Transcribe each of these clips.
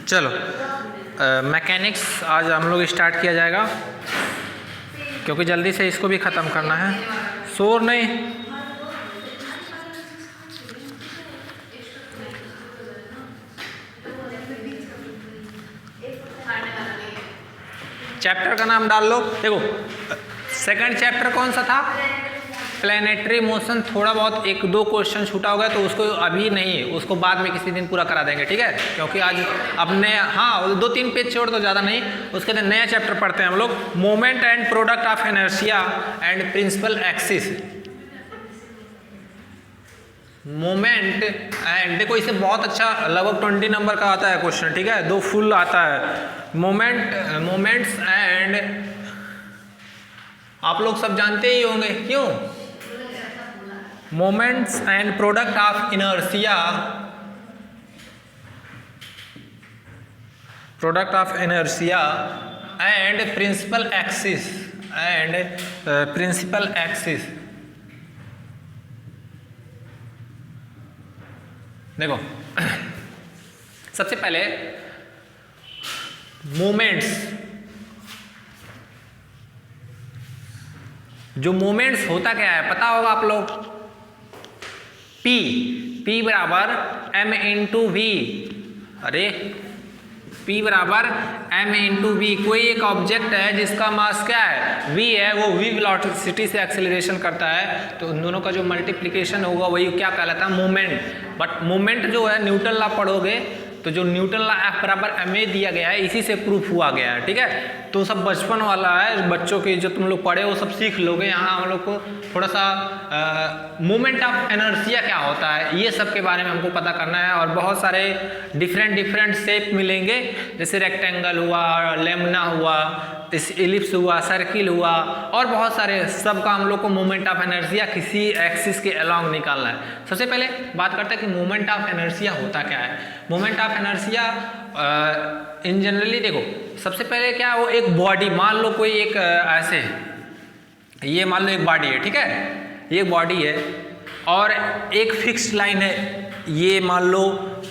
चलो मैकेनिक्स आज हम लोग स्टार्ट किया जाएगा क्योंकि जल्दी से इसको भी ख़त्म करना है। शोर नहीं। चैप्टर का नाम डाल लो। देखो सेकंड चैप्टर कौन सा था? Planetary motion. थोड़ा बहुत एक दो क्वेश्चन छूटा होगा तो उसको अभी नहीं, उसको बाद में किसी दिन पूरा करा देंगे, ठीक है? क्योंकि आज अपने दो तीन पेज छोड़ तो ज़्यादा नहीं। उसके बाद नया चैप्टर पढ़ते हैं हम लोग, moment and product of inertia and principal axis. Moment and देखो इसे बहुत अच्छा लगभग 20 नंबर का आता है क्वेश्चन, ठीक है? 2 फुल आता है। मोमेंट्स एंड आप लोग सब जानते ही होंगे, क्यों? Moments and product of inertia, and principal axis. देखो सबसे पहले मोमेंट्स, जो मोमेंट्स होता क्या है पता होगा आप लोग? P बराबर m इंटू वी। अरे P बराबर m इंटू वी। कोई एक ऑब्जेक्ट है जिसका मास क्या है? v है, वो v वेलोसिटी से एक्सेलरेशन करता है, तो उन दोनों का जो मल्टीप्लिकेशन होगा वही क्या कहलाता है? मोमेंट। बट मोमेंट जो है न्यूटन लॉ पढ़ोगे तो जो न्यूटन लॉ F बराबर ma दिया गया है इसी से प्रूफ हुआ गया है, ठीक है? तो सब बचपन वाला है, बच्चों की जो तुम लोग पढ़े वो सब सीख लोगे। यहाँ हम लोग को थोड़ा सा मोमेंट ऑफ इनर्शिया क्या होता है ये सब के बारे में हमको पता करना है। और बहुत सारे डिफरेंट शेप मिलेंगे, जैसे रेक्टेंगल हुआ, लेमना हुआ, इलिप्स हुआ, सर्किल हुआ, और बहुत सारे। सबका हम लोग को मोमेंट ऑफ इनर्शिया किसी एक्सिस के अलॉन्ग निकालना है। सबसे पहले बात करते हैं कि मोमेंट ऑफ इनर्शिया होता क्या है। Moment of inertia in generally देखो सबसे पहले क्या, वो एक बॉडी, मान लो कोई एक ऐसे, ये मान लो एक बॉडी है, ठीक है? ये बॉडी है और एक फिक्स्ड लाइन है। ये मान लो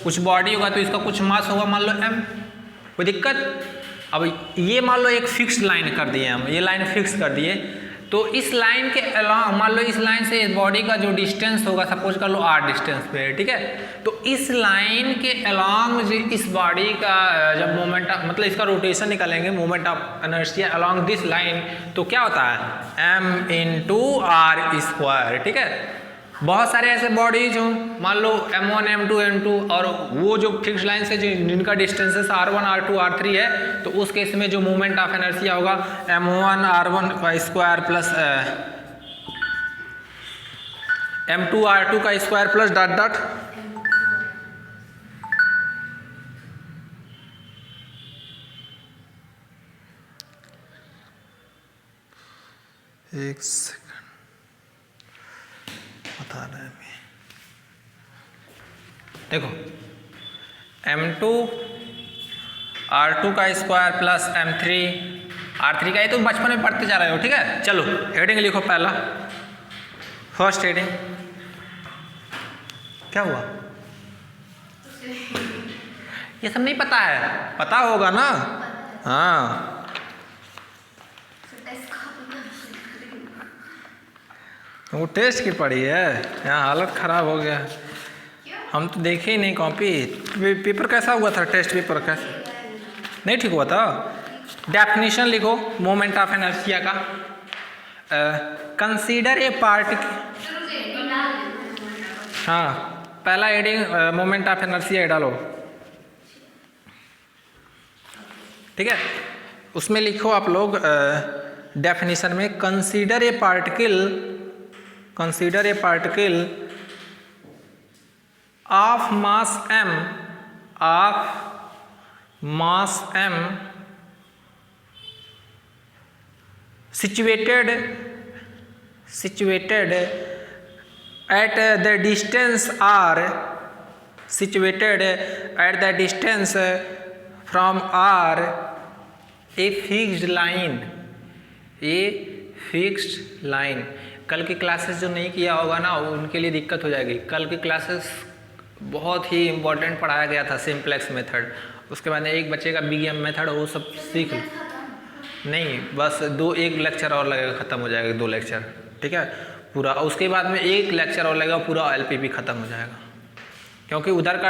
कुछ बॉडी होगा तो इसका कुछ मास होगा, मान लो m, कोई दिक्कत? अब ये मान लो एक फिक्स्ड लाइन कर दिए हम, ये लाइन फिक्स कर दिए, तो इस लाइन के अलॉन्ग मान लो इस लाइन से इस बॉडी का जो डिस्टेंस होगा, सपोज कर लो r डिस्टेंस पे, ठीक है? तो इस लाइन के अलॉन्ग इस बॉडी का जब मोमेंट मतलब इसका रोटेशन निकालेंगे, moment of inertia along this line, तो क्या होता है? m इंटू r स्क्वायर, ठीक है? बहुत सारे ऐसे बॉडीज हों, मान लो m1 m2 m2, और वो जो फिक्स लाइन से जिनका डिस्टेंसेस r1 r2 r3 है, तो उस केस में जो मोमेंट ऑफ इनर्शिया होगा m1 r1 का स्क्वायर प्लस m2 r2 का स्क्वायर प्लस डॉट डॉट। एक सेकंड बता रहे हैं। देखो m2 r2 का स्क्वायर प्लस m3 r3 का, ये तो बचपन में पढ़ते जा रहे हो, ठीक है? चलो हेडिंग लिखो। पहला फर्स्ट हेडिंग क्या हुआ? ये सब नहीं पता है? पता होगा ना? हाँ, वो टेस्ट की पढ़ी है, यहाँ हालत ख़राब हो गया। हम तो देखे ही नहीं कॉपी। पेपर कैसा हुआ था? टेस्ट पेपर कैसा? नहीं ठीक हुआ था? डेफिनेशन लिखो मोमेंट ऑफ इनर्शिया का। कंसीडर ए पार्टिकल, हाँ पहला हेडिंग मोमेंट ऑफ इनर्शिया डालो, ठीक है? उसमें लिखो आप लोग डेफिनेशन में, consider a particle of mass m situated at the distance r, from r a fixed line। कल की क्लासेस जो नहीं किया होगा ना उनके लिए दिक्कत हो जाएगी। कल की क्लासेस बहुत ही इम्पोर्टेंट पढ़ाया गया था सिंप्लेक्स मेथड। उसके बाद एक बच्चे का BM मेथड वो सब सीख नहीं, बस एक लेक्चर और लगेगा, ख़त्म हो जाएगा, 2 लेक्चर, ठीक है पूरा। उसके बाद में 1 लेक्चर और लगेगा, पूरा LPP ख़त्म हो जाएगा। क्योंकि उधर का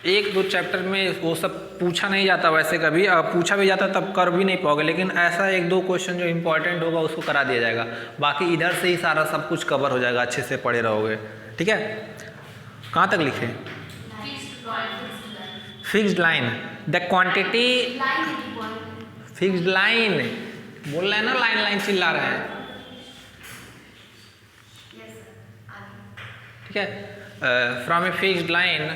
1-2 चैप्टर में वो सब पूछा नहीं जाता वैसे, कभी पूछा भी जाता तब कर भी नहीं पाओगे, लेकिन ऐसा 1-2 क्वेश्चन जो इम्पोर्टेंट होगा उसको करा दिया जाएगा। बाकी इधर से ही सारा सब कुछ कवर हो जाएगा, अच्छे से पढ़े रहोगे, ठीक है। कहाँ तक लिखे? Fixed line, the quantity, fixed line बोल रहे हैं ना, लाइन चिल्ला रहे हैं, ठीक है। फ्रॉम ए फिक्स्ड लाइन,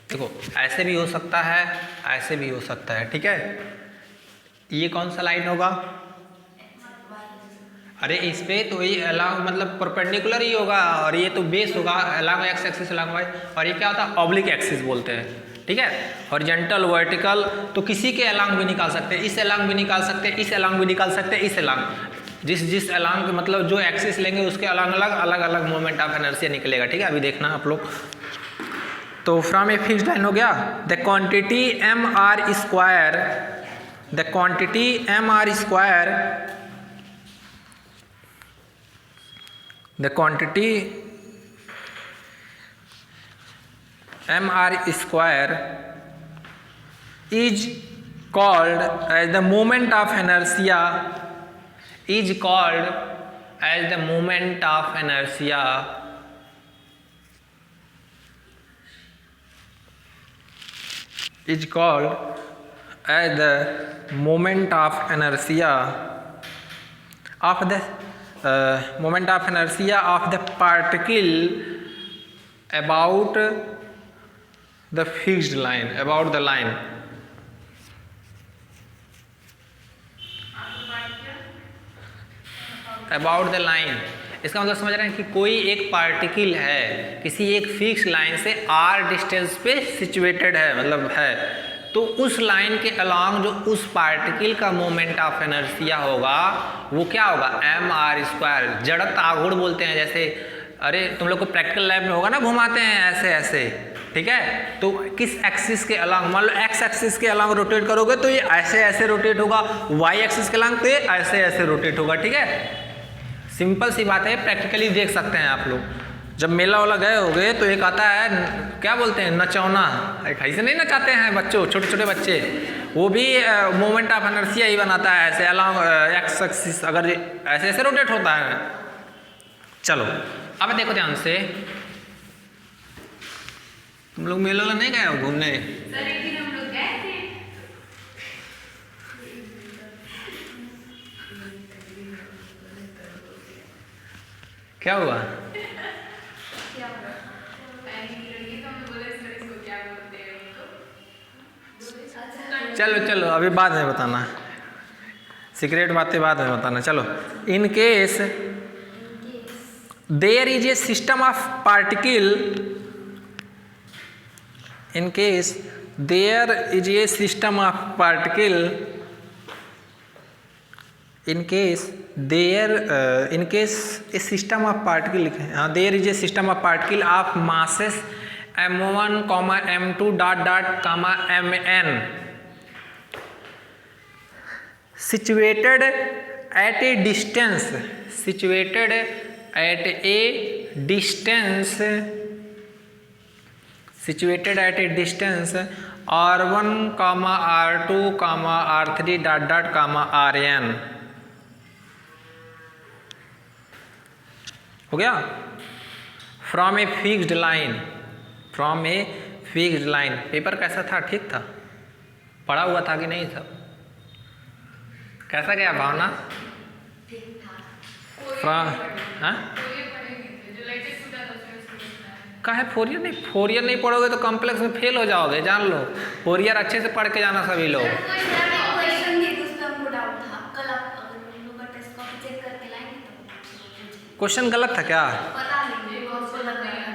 देखो ऐसे भी हो सकता है, ऐसे भी हो सकता है, ठीक है। ये कौन सा लाइन होगा? अरे इस पे तो ये अलांग मतलब परपेंडिकुलर ही होगा, और ये तो बेस होगा along x axis along y, और ये क्या होता है? ऑब्लिक एक्सिस बोलते हैं, ठीक है। हॉरिजॉन्टल वर्टिकल तो किसी के अलांग भी निकाल सकते हैं, इस अलांग भी निकाल सकते हैं, इस अलांग भी निकाल सकते हैं, इस अलांग, जिस अलांग मतलब जो एक्सिस लेंगे उसके अलग अलग मोमेंट ऑफ इनर्शिया निकलेगा, ठीक है। अभी देखना आप लोग। तो फ्रॉम ए फिक्स्ड लाइन हो गया, the quantity mr square, the quantity mr square, the quantity mr square is called as the moment of inertia, is called as the moment of inertia, is called as the moment of inertia of the moment of inertia of the particle about the fixed line, about the line, about the line। इसका मतलब समझ रहे हैं कि कोई एक particle है किसी एक फिक्स लाइन से r डिस्टेंस पे सिचुएटेड है, मतलब है, तो उस लाइन के अलॉन्ग जो उस पार्टिकल का मोमेंट ऑफ इनर्शिया होगा वो क्या होगा? mr square. जड़त्व आघूर्ण बोलते हैं, जैसे अरे तुम लोग को प्रैक्टिकल लैब में होगा ना, घुमाते हैं ऐसे ऐसे, ठीक है। तो किस एक्सिस के अलॉन्ग, मान लो x एक्सिस के अलॉन्ग रोटेट करोगे तो ये ऐसे ऐसे रोटेट होगा, y एक्सिस के अलॉन्ग तो ये ऐसे ऐसे रोटेट होगा, ठीक है। सिंपल सी बात है, प्रैक्टिकली देख सकते हैं आप लोग। जब मेला वाला गए होगे तो एक आता है, क्या बोलते हैं, नचौना, ऐसे नहीं नचाते हैं बच्चों, छोटे छोटे बच्चे, वो भी मोमेंट ऑफ इनर्शिया ही बनाता है ऐसे अलॉन्ग एक्स एक्सिस, अगर ऐसे ऐसे रोटेट होता है। चलो अब देखो ध्यान से, तुम लोग मेला वाला नहीं गए हो घूमने? क्या हुआ? चलो चलो अभी बाद में बताना, सीक्रेट बातें बाद में बताना। चलो, in case there is a system of particle, in case there is a system of particle, in case there in case a system of particle लिखे हैं, there is a system of particle of masses m1, m2 dot dot comma mn situated at a distance, situated at a distance, situated at a distance r1, r2, r3 dot dot rn। हो गया? From a fixed line, from a fixed line. Paper कैसा था? ठीक था? पढ़ा हुआ था कि नहीं सब? कैसा गया भावना? फ्रॉम हाँ काहे फोरियर नहीं, फोरियर नहीं पढ़ोगे तो कॉम्प्लेक्स में फेल हो जाओगे, जान लो। फोरियर अच्छे से पढ़ के जाना सभी लोग। क्वेश्चन गलत था क्या? पता नहीं,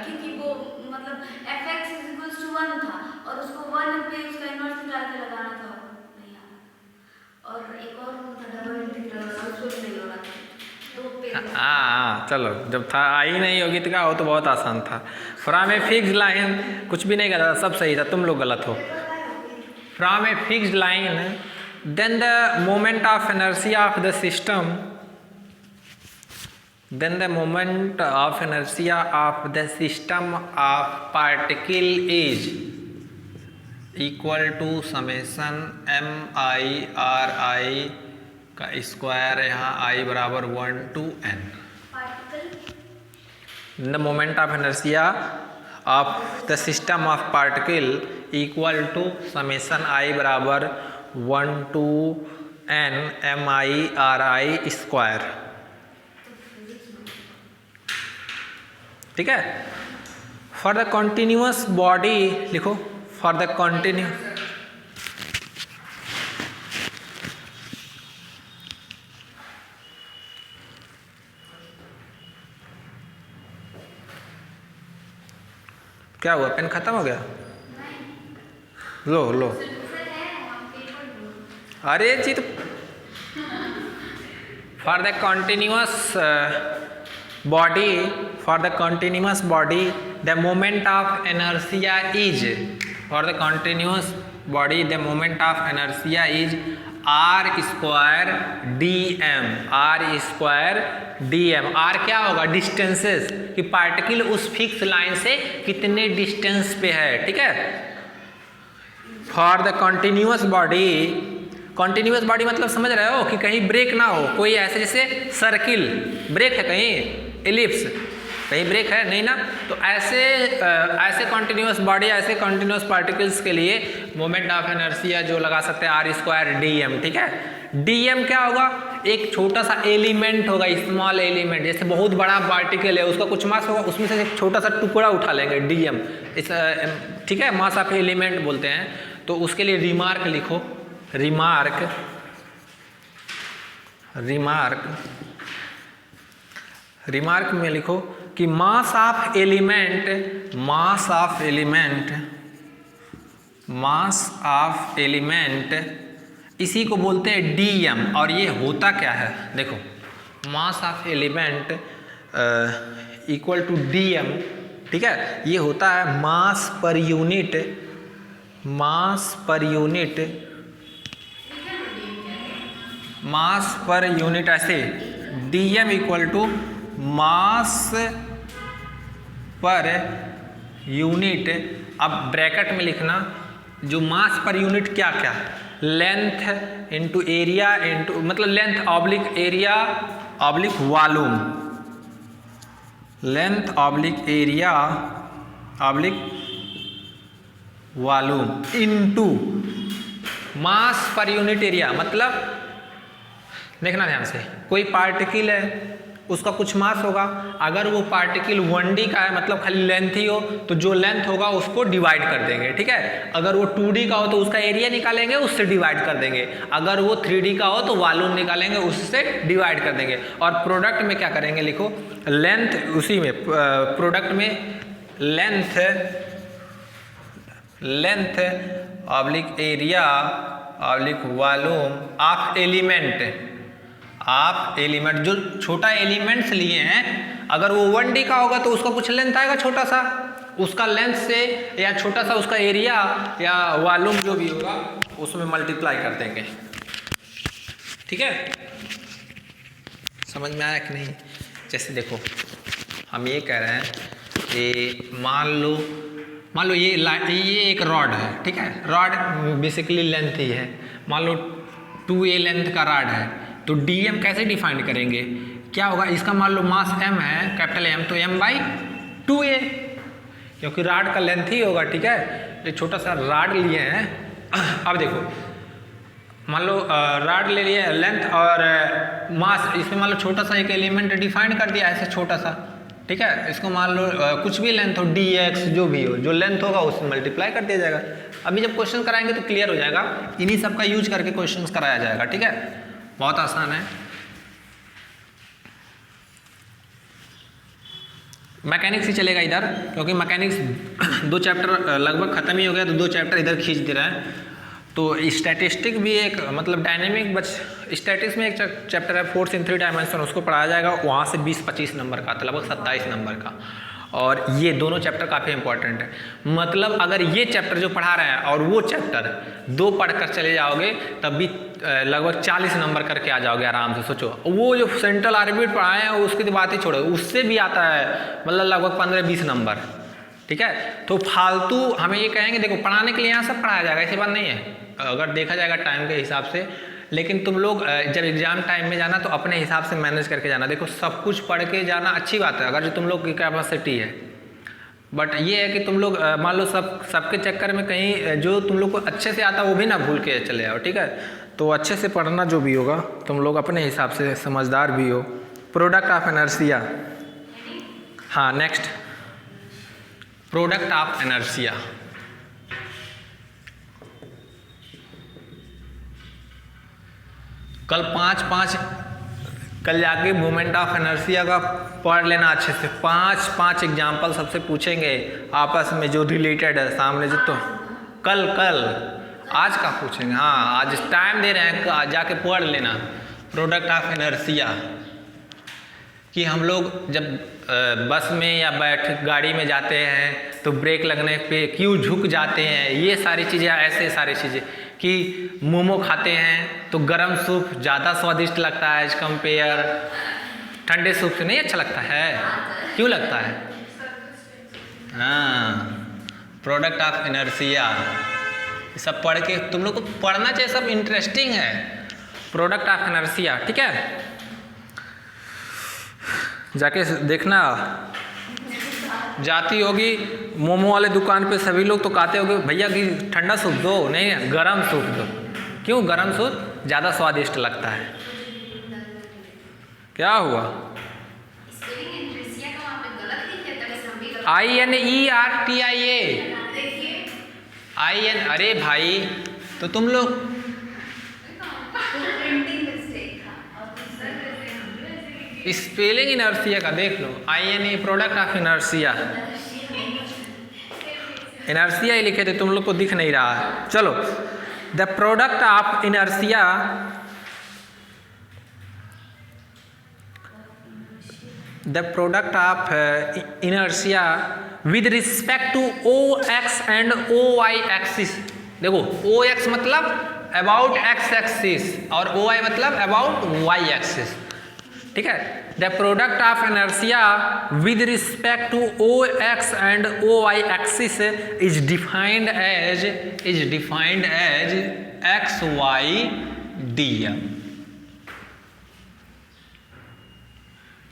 क्योंकि वो मतलब fx = 1 था और उसको 1 पे उसका इनवर्स निकाल के लगाना था, नहीं आया। और एक और था डबल इंटीग्रल, उसको नहीं हो रहा था, तो पे चलो, जब था आई नहीं होगी तो क्या हो, तो बहुत आसान था। फ्रॉम ए फिक्स्ड लाइन, कुछ भी नहीं गलत था, सब सही था, तुम लोग गलत हो। From a fixed line then the moment of inertia of the system, then the moment of inertia of the system of particle is equal to summation m I r I का स्क्वायर, यहाँ I बराबर 1 to n। the moment of inertia of the system of particle equal to summation I बराबर 1 to n m I r I square. ठीक है। For the continuous body लिखो, for the continue क्या हुआ, pen खत्म हो गया? लो लो, अरे जी तो for the continuous body, for the continuous body the moment of inertia is, for the continuous body the moment of inertia is r square dm, r square dm। r क्या होगा, distances, कि particle उस fix line से कितने distance पे है। ठीक है। For the continuous body, continuous body मतलब समझ रहे हो कि कहीं ब्रेक ना हो, कोई ऐसे जैसे सर्किल ब्रेक है, कहीं एलिप्स कहीं ब्रेक है नहीं ना, तो ऐसे कॉन्टिन्यूअस बॉडी, ऐसे कॉन्टिन्यूअस पार्टिकल्स के लिए मोमेंट ऑफ इनर्शिया जो लगा सकते हैं आर स्क्वायर डी एम। ठीक है। डी एम क्या होगा, एक छोटा सा एलिमेंट होगा, स्मॉल एलिमेंट, जैसे बहुत बड़ा पार्टिकल है उसका कुछ मास होगा, उसमें से एक छोटा सा टुकड़ा उठा लेंगे, डी एम इस, ठीक है, मास ऑफ एलिमेंट बोलते हैं। तो उसके लिए रिमार्क लिखो, रिमार्क रिमार्क में लिखो कि मास of element, mass of element, mass of element इसी को बोलते हैं डीएम। और ये होता क्या है, देखो mass of element equal to dm. ठीक है। ये होता है मास पर यूनिट, मास पर यूनिट, मास पर यूनिट, ऐसे DM equal to mass per unit. अब ब्रैकेट में लिखना जो मास पर यूनिट क्या क्या, लेंथ इंटू एरिया इंटू, मतलब length oblique area oblique volume, length oblique area oblique volume into mass per unit area. मतलब देखना ध्यान से, कोई पार्टिकल है उसका कुछ मास होगा, अगर वो पार्टिकल 1D का है मतलब खाली लेंथ ही हो तो जो लेंथ होगा उसको डिवाइड कर देंगे। ठीक है। अगर वो 2D का हो तो उसका एरिया निकालेंगे, उससे डिवाइड कर देंगे। अगर वो 3D का हो तो वॉल्यूम निकालेंगे, उससे डिवाइड कर देंगे। और प्रोडक्ट में क्या करेंगे, लिखो लेंथ, उसी में प्रोडक्ट में length, length oblique area oblique volume of element, आप एलिमेंट जो छोटा एलिमेंट्स लिए हैं, अगर वो 1D का होगा तो उसका कुछ लेंथ आएगा छोटा सा, उसका लेंथ से या छोटा सा उसका एरिया या वॉल्यूम जो भी होगा उसमें मल्टीप्लाई कर देंगे। ठीक है। समझ में आया कि नहीं? जैसे देखो हम ये कह रहे हैं कि मान लो ये एक रॉड है। ठीक है। रॉड बेसिकली लेंथ ही है, मान लो 2A लेंथ का रॉड है, तो डीएम कैसे डिफाइन करेंगे, क्या होगा, इसका मान लो मास m है, कैपिटल M, तो m/2A, क्योंकि रॉड का लेंथ ही होगा। ठीक है। एक छोटा सा रॉड लिए हैं। अब देखो मान लो रॉड ले लिए लेंथ और मास, इसमें मान लो छोटा सा एक एलिमेंट डिफाइन कर दिया ऐसे छोटा सा। ठीक है। इसको मान लो कुछ भी लेंथ हो, dx जो भी हो, जो लेंथ होगा उससे मल्टीप्लाई कर दिया जाएगा। अभी जब क्वेश्चन कराएंगे तो क्लियर हो जाएगा, इन्हीं सब का यूज करके क्वेश्चन कराया जाएगा। ठीक है। बहुत आसान है। मैकेनिक्स ही चलेगा इधर, क्योंकि मैकेनिक्स 2 चैप्टर लगभग खत्म ही हो गया, तो 2 चैप्टर इधर खींच दे रहा है। तो स्टैटिस्टिक भी एक मतलब डायनेमिक स्टैटिक्स में एक चैप्टर है फोर्स इन 3 डायमेंशन, उसको पढ़ाया जाएगा, वहाँ से 20-25 नंबर का, तो लगभग 27 नंबर का। और ये दोनों चैप्टर काफ़ी इंपॉर्टेंट है। मतलब अगर ये चैप्टर जो पढ़ा रहे हैं और वो चैप्टर 2 पढ़कर चले जाओगे तब भी लगभग 40 नंबर करके आ जाओगे आराम से। सोचो वो जो सेंट्रल ऑर्बिट पढ़ाए हैं उसकी तो बात ही छोड़ो, उससे भी आता है मतलब लगभग 15-20 नंबर। ठीक है, तो फालतू हमें ये कहेंगे देखो पढ़ाने के लिए यहाँ सब पढ़ाया जाएगा, ऐसी बात नहीं है अगर देखा जाएगा टाइम के हिसाब से, लेकिन तुम लोग जब एग्जाम टाइम में जाना तो अपने हिसाब से मैनेज करके जाना। देखो सब कुछ पढ़ के जाना अच्छी बात है अगर जो तुम लोग की कैपेसिटी है, बट ये है कि तुम लोग मान लो सबके चक्कर में कहीं जो तुम लोग को अच्छे से आता वो भी ना भूल के चले आओ। ठीक है, तो अच्छे से पढ़ना जो भी होगा तुम लोग अपने हिसाब से, समझदार भी हो। प्रोडक्ट ऑफ इनर्शिया, हाँ नेक्स्ट प्रोडक्ट ऑफ इनर्शिया। कल 5 कल जाके मोमेंट ऑफ इनर्शिया का पढ़ लेना अच्छे से। 5 एग्जाम्पल सबसे पूछेंगे आपस में जो रिलेटेड है सामने जो, तो कल आज का पूछेंगे, हाँ आज टाइम दे रहे हैं, जाके पढ़ लेना प्रोडक्ट ऑफ इनर्शिया। कि हम लोग जब बस में या गाड़ी में जाते हैं तो ब्रेक लगने पे क्यों झुक जाते हैं, ये सारी चीज़ें, ऐसे सारी चीज़ें। कि मोमो खाते हैं तो गरम सूप ज़्यादा स्वादिष्ट लगता है एज कंपेयर ठंडे सूप से, नहीं अच्छा लगता है, क्यों लगता है? हाँ, प्रोडक्ट ऑफ इनर्शिया सब पढ़ के तुम लोग को पढ़ना चाहिए, सब इंटरेस्टिंग है। प्रोडक्ट ऑफ इनर्शिया, ठीक है, जाके देखना। जाती होगी मोमो वाले दुकान पे सभी लोग तो कहते होगे भैया कि ठंडा सूप दो, नहीं गरम सूप दो। क्यों? गरम सूप ज़्यादा स्वादिष्ट लगता है। क्या हुआ? INERTIA अरे भाई तो तुम लोग स्पेलिंग इनर्शिया का देख लो। INE product of inertia, inertia ही लिखे थे, तुम लोग को दिख नहीं रहा है। चलो, the product of inertia, the product of inertia with respect to OX and OY axis. देखो OX मतलब अबाउट X एक्सिस और OY मतलब अबाउट Y एक्सिस। ठीक है, the product of inertia with respect to OX and OY axis is defined as XYDM।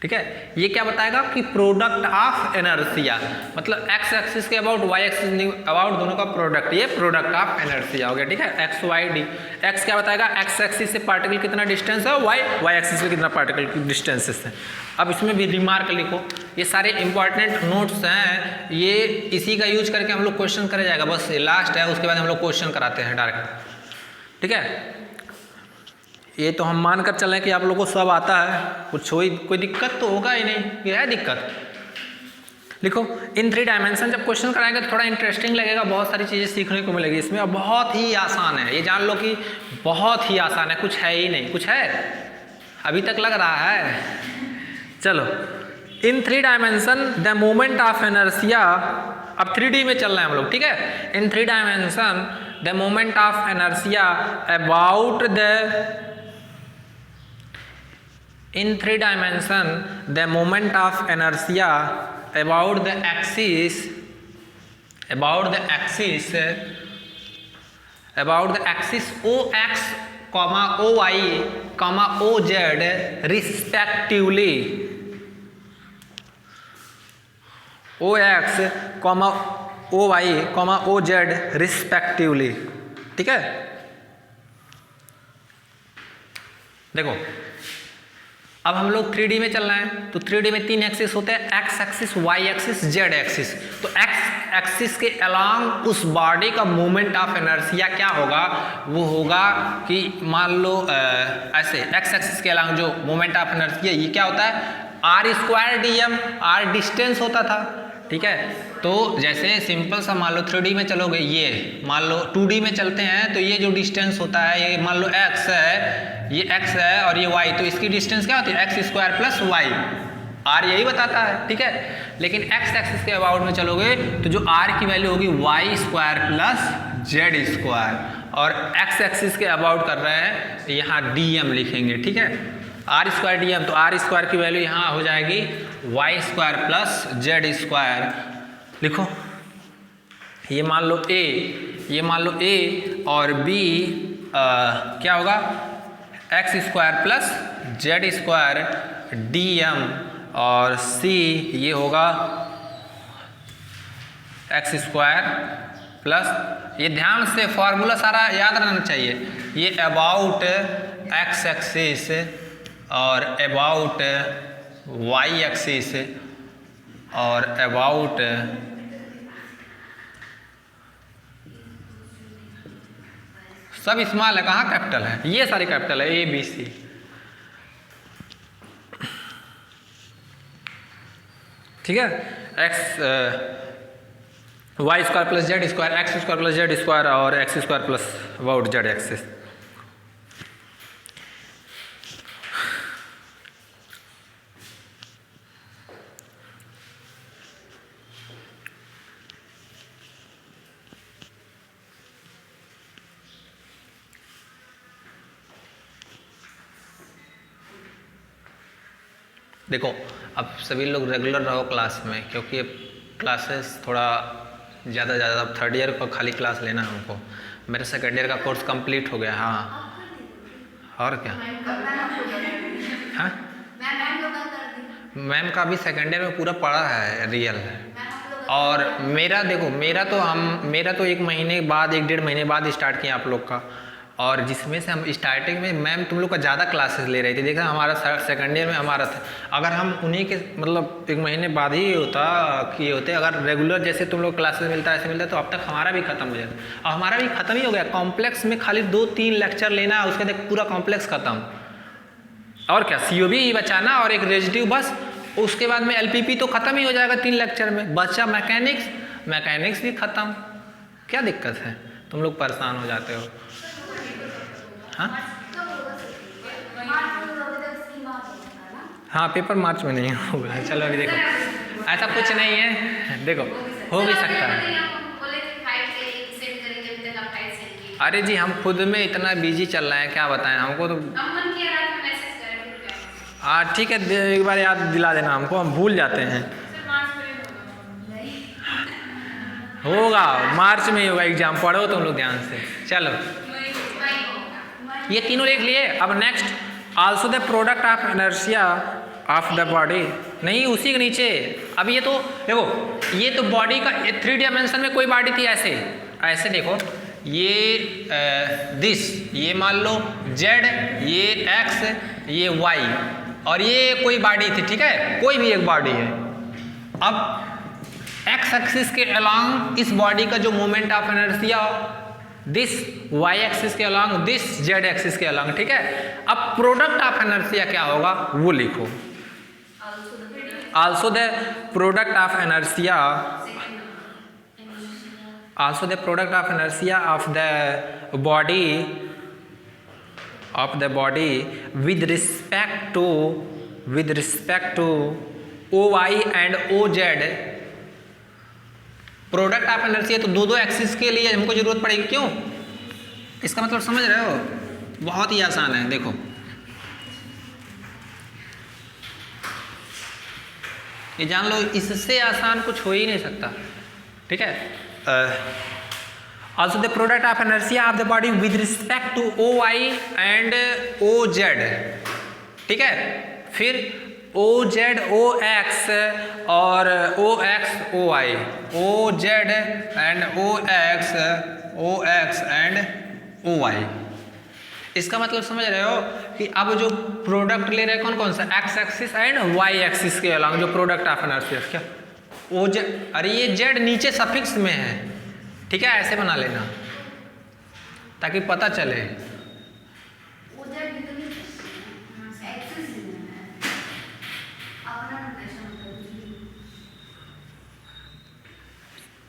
ठीक है, ये क्या बताएगा कि प्रोडक्ट ऑफ इनर्शिया मतलब X एक्सिस के अबाउट Y एक्सिस अबाउट दोनों का प्रोडक्ट, ये प्रोडक्ट ऑफ इनर्शिया हो गया। ठीक है, XYD। X क्या बताएगा? X एक्सिस से पार्टिकल कितना डिस्टेंस है, Y एक्सिस से कितना पार्टिकल डिस्टेंसेस है। अब इसमें भी रिमार्क लिखो, ये सारे इंपॉर्टेंट नोट्स हैं, ये इसी का यूज करके हम लोग क्वेश्चन करे जाएगा, बस लास्ट है, उसके बाद हम लोग क्वेश्चन कराते हैं डायरेक्ट। ठीक है, ये तो हम मानकर चलें कि आप लोगों को सब आता है, कुछ कोई दिक्कत तो होगा ही नहीं, ये है दिक्कत। लिखो, इन 3 डायमेंशन जब क्वेश्चन कराएंगे तो थोड़ा इंटरेस्टिंग लगेगा, बहुत सारी चीज़ें सीखने को मिलेगी इसमें, और बहुत ही आसान है, ये जान लो कि बहुत ही आसान है, कुछ है ही नहीं। कुछ है अभी तक लग रहा है? चलो, इन 3 dimension the moment of inertia, अब 3D में चल रहे हैं हम लोग। ठीक है, इन 3 dimension the moment of inertia about the, in 3 dimension the moment of inertia about the axis OX, OY, OZ respectively, OX, OY, OZ respectively। ठीक है, देखो अब हम लोग 3D में चल रहे हैं, तो 3D में 3 एक्सिस होते हैं, X axis, Y axis, Z axis. तो X एक्सिस के अलॉन्ग उस बॉडी का मोमेंट ऑफ इनर्शिया क्या होगा? वो होगा कि मान लो ऐसे X एक्सिस के अलॉन्ग जो मोमेंट ऑफ इनर्शिया, ये क्या होता है? R² dm, R डिस्टेंस होता था। ठीक है। तो जैसे सिंपल सा मान लो 3D में चलोगे, ये मान लो 2D में चलते हैं तो ये जो डिस्टेंस होता है, ये मान लो x है, ये x है और ये y, तो इसकी डिस्टेंस क्या होती है x square plus y, r यही बताता है, ठीक है। लेकिन x एक्सिस के अबाउट में चलोगे तो जो r की वैल्यू होगी y square plus z square, और x एक्सिस के अबाउट कर रहे हैं तो यहाँ dm लिखेंगे, ठीक है, r स्क्वायर dm, तो r स्क्वायर की वैल्यू यहाँ हो जाएगी y square plus z square. लिखो, ये मान लो a, ये मान लो a और b क्या होगा x square plus z square dm, और c ये होगा x स्क्वायर प्लस, ये ध्यान से फॉर्मूला सारा याद रहना चाहिए, ये अबाउट x एक्सिस और अबाउट y एक्सिस और अबाउट सब स्मॉल है, कहाँ कैपिटल है, ये सारी कैपिटल है A B C, ठीक है। x y square plus z square, x square plus z square और x square plus about z axis. देखो, अब सभी लोग रेगुलर रहो क्लास में, क्योंकि अब क्लासेस थोड़ा ज़्यादा अब थर्ड ईयर को खाली क्लास लेना है हमको, मेरा सेकेंड ईयर का कोर्स कंप्लीट हो गया। हाँ, और क्या, हाँ मैम का भी सेकेंड ईयर में पूरा पढ़ा है रियल है। और मेरा देखो, मेरा तो 1 महीने बाद 1-1.5 महीने बाद स्टार्ट किया आप लोग का, और जिसमें से हम स्टार्टिंग में मैम तुम लोग का ज़्यादा क्लासेस ले रही थी, देखा हमारा सेकंड ईयर में हमारा था, अगर हम उन्हीं के मतलब 1 महीने बाद ही होते, अगर रेगुलर जैसे तुम लोग क्लासेस मिलता है ऐसे मिलता तो अब तक हमारा भी खत्म हो जाता, और हमारा भी खत्म ही हो गया। कॉम्प्लेक्स में खाली 2-3 लेक्चर लेना है, उसके बाद पूरा कॉम्प्लेक्स खत्म, और क्या COB ही बचाना और एक रेजिड्यू बस, उसके बाद में LPP तो खत्म ही हो जाएगा 3 लेक्चर में, बच्चा मैकेनिक्स भी खत्म। क्या दिक्कत है, तुम लोग परेशान हो जाते हो। हाँ पेपर मार्च में नहीं होगा, चलो अभी देखो ऐसा कुछ नहीं है, देखो हो भी सकता है। अरे जी हम खुद में इतना बिजी चल रहे हैं, क्या बताएं हमको तो। हाँ ठीक है, एक बार याद दिला देना हमको, हम भूल जाते हैं। होगा मार्च में ही होगा एग्जाम, पढ़ो तुम लोग ध्यान से। चलो ये तीनों लिख लिए। अब next, also the product of inertia of the body, नहीं उसी के नीचे। अब ये तो देखो, ये तो बॉडी का 3 डायमेंशन में कोई बॉडी थी, ऐसे देखो, ये दिस, ये मान लो जेड, ये एक्स, ये वाई, और ये कोई बॉडी थी, ठीक है, कोई भी एक बॉडी है। अब एक्स एक्सिस के अलोंग इस बॉडी का जो moment of inertia, this y axis के अलोंग, दिस जेड एक्सिस के अलोंग, ठीक है। अब प्रोडक्ट ऑफ इनर्शिया क्या होगा वो लिखो, also the product of inertia, also the product of inertia of the body with respect to OY and OZ। Product of inertia तो दो एक्सिस के लिए हमको जरूरत पड़ेगी, क्यों, इसका मतलब समझ रहे हो, बहुत ही आसान है। देखो ये जान लो, इससे आसान कुछ हो ही नहीं सकता, ठीक है। Also the product of inertia of the body with respect to OY and OZ, ठीक है। फिर OZ OX और OX OY, OZ and OX and OY। इसका मतलब समझ रहे हो कि अब जो प्रोडक्ट ले रहे हैं कौन कौन सा, x axis and y axis के अलावा जो प्रोडक्ट ऑफ इनर्शिया, क्या OZ, अरे ये जेड नीचे सफिक्स में है, ठीक है, ऐसे बना लेना ताकि पता चले।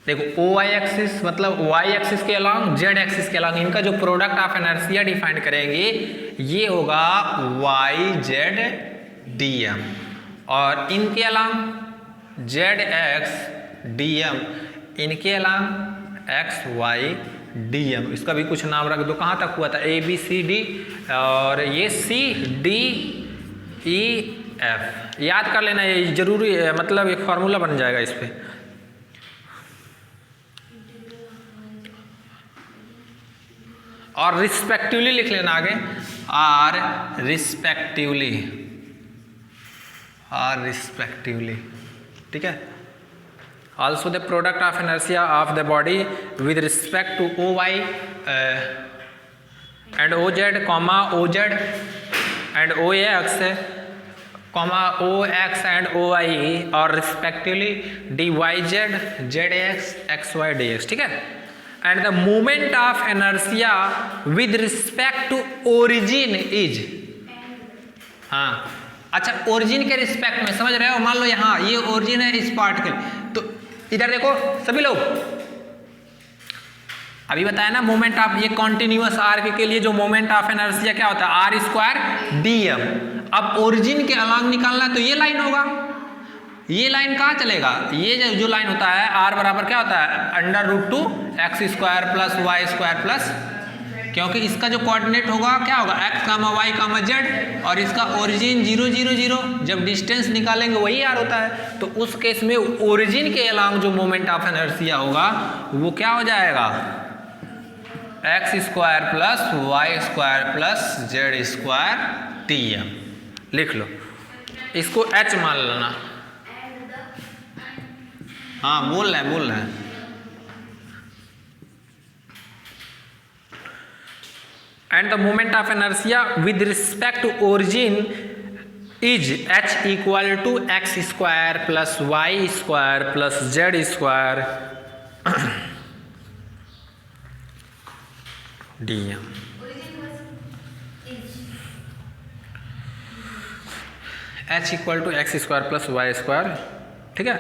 देखो ओ वाई एक्सिस मतलब वाई एक्सिस के अलॉन्ग, जेड एक्सिस के अलॉन्ग, इनका जो प्रोडक्ट ऑफ इनर्शिया डिफाइन करेंगे ये होगा वाई जेड डी एम, और इनके along z x d m, इनके along x y d m. इसका भी कुछ नाम रख दो। कहाँ तक हुआ था? ए बी सी डी, और ये सी डी ई एफ। याद कर लेना, ये जरूरी है, मतलब एक फार्मूला बन जाएगा इस पे। और रिस्पेक्टिवली लिख लेना आगे, आर रिस्पेक्टिवली, आर रिस्पेक्टिवली, ठीक है। Also the product of inertia of the body with respect to O y and O z, comma O z and O x, comma O x and O y, और respectively d y z, z x, x y d x, ठीक है। And the movement of inertia with respect to origin is, हाँ अच्छा, origin के respect में, समझ रहे हो? मान लो यहाँ ये ओरिजिन है इस पार्ट के, तो इधर देखो सभी लोग, अभी बताया ना मोमेंट ऑफ, ये कॉन्टिन्यूअस आर्क के लिए जो मोमेंट ऑफ इनर्शिया क्या होता है? R square d m. अब ओरिजिन के अलॉन्ग निकालना है तो ये लाइन होगा, ये लाइन कहाँ चलेगा? ये जो लाइन होता है आर बराबर क्या होता है? Under root to x square plus y square plus, क्योंकि इसका जो कोऑर्डिनेट होगा क्या होगा? X comma y comma z, और इसका ओरिजिन 0 0 0, जब डिस्टेंस निकालेंगे वही आर होता है। तो उस केस में ओरिजिन के अलॉन्ग जो मोमेंट ऑफ इनर्शिया होगा वो क्या हो जाएगा? X square plus y square plus z square t m. लिख लो, इसको एच मान लेना। हाँ बोल रहे हैं। And the moment of inertia with respect to origin is h equal to x square plus y square plus z square dm। h equal to x square plus y square, ठीक है।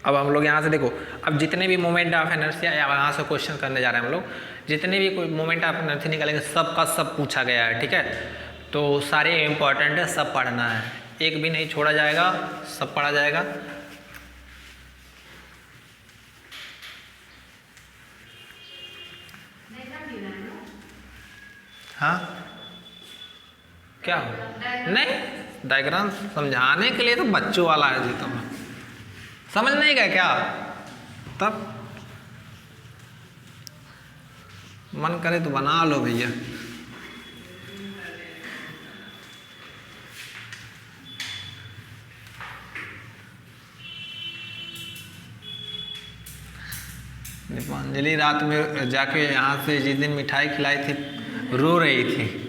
अब हम लोग यहाँ से देखो, अब जितने भी मोमेंट ऑफ इनर्शिया, यहाँ से क्वेश्चन करने जा रहे हैं हम लोग, जितने भी कोई मोमेंट ऑफ इनर्शिया निकालेंगे सब का सब पूछा गया है, ठीक है। तो सारे इम्पोर्टेंट है, सब पढ़ना है, एक भी नहीं छोड़ा जाएगा, सब पढ़ा जाएगा। हाँ क्या हो? नहीं, डायग्राम समझाने के लिए तो बच्चों वाला है जी, तुम्हें समझ नहीं गया क्या? तब मन करे तो बना लो भैया। दीपांजलि रात में जाके यहाँ से जिस दिन मिठाई खिलाई थी रो रही थी।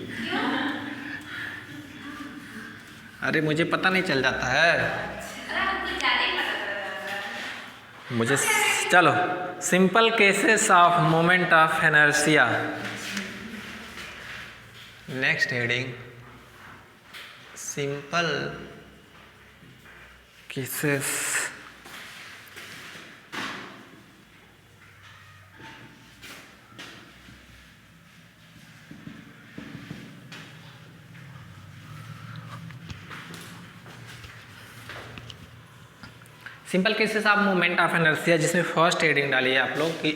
अरे मुझे पता नहीं चल जाता है मुझे। चलो, simple cases of moment of inertia, next heading simple cases simple cases of moment of inertia, जिसमें फर्स्ट हेडिंग डाली है आप लोग कि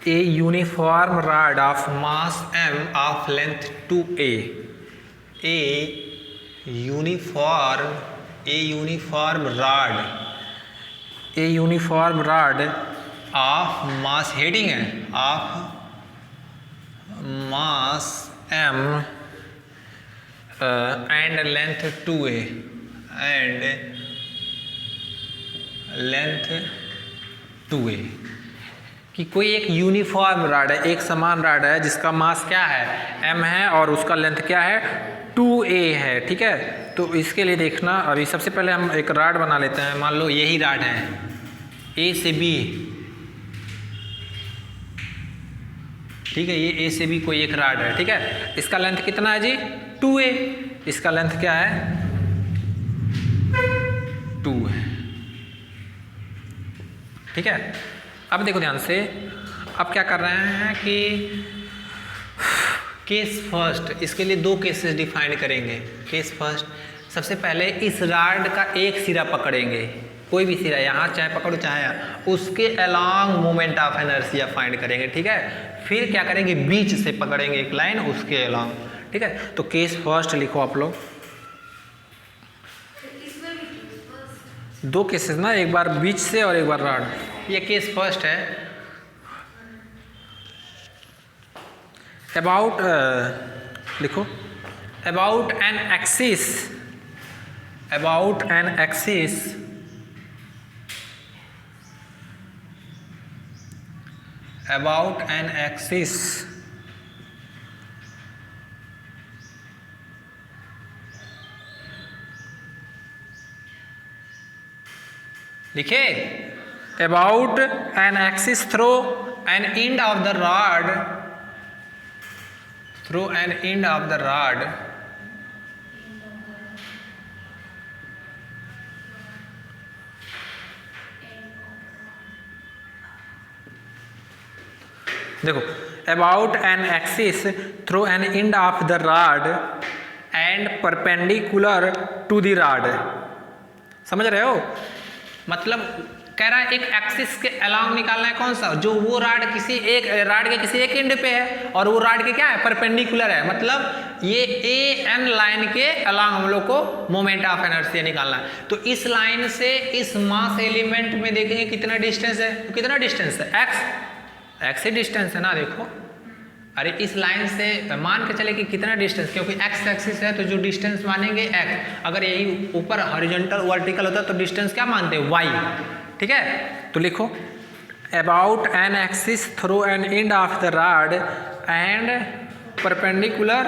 a uniform rod of mass m of length 2a, a uniform rod of mass, heading है of mass m and length 2a and length 2a, कि कोई एक यूनिफॉर्म रॉड है, एक समान रॉड है जिसका मास क्या है? m है, और उसका लेंथ क्या है? 2a है, ठीक है। तो इसके लिए देखना, अभी सबसे पहले हम एक रॉड बना लेते हैं। मान लो यही रॉड है a से b, ठीक है, ये a से b कोई एक रॉड है, ठीक है। इसका लेंथ कितना है जी? 2a। इसका लेंथ क्या है? 2 है, ठीक है। अब देखो ध्यान से, अब क्या कर रहे हैं कि केस फर्स्ट, इसके लिए दो केसेस डिफाइन करेंगे। केस फर्स्ट, सबसे पहले इस रॉड का एक सिरा पकड़ेंगे, कोई भी सिरा, यहाँ चाहे पकड़ो चाहे यहाँ, उसके along moment of inertia find करेंगे, ठीक है। फिर क्या करेंगे, बीच से पकड़ेंगे एक लाइन उसके अलोंग, ठीक है। तो केस फर्स्ट लिखो आप लोग, दो केसेस ना, एक बार बीच से और एक बार रॉड। ये केस फर्स्ट है। अबाउट लिखो, about an axis, about an axis about an axis लिखे, about an axis through an end of the rod, through an end of the rod देखो, about an axis through an end of the rod and perpendicular to the rod, समझ रहे हो? मतलब कह रहा है एक एक्सिस के अलोंग निकालना है, कौन सा, जो वो रॉड किसी एक रॉड के किसी एक एंड पे है और वो रॉड के क्या है, परपेंडिकुलर है, मतलब ये ए एन लाइन के अलोंग हम लोग को मोमेंट ऑफ इनर्शिया निकालना है। तो इस लाइन से इस मास एलिमेंट में देखेंगे कितना डिस्टेंस है, तो कितना डिस्टेंस है, एक्स ही डिस्टेंस है ना। देखो, अरे इस लाइन से मान के चले कि कितना डिस्टेंस, क्योंकि एक्स एक्सिस है तो जो डिस्टेंस मानेंगे एक्स, अगर यही ऊपर हॉरिजॉन्टल वर्टिकल होता तो डिस्टेंस क्या मानते हैं, वाई, ठीक है। तो लिखो, about an axis through an end of the rod and perpendicular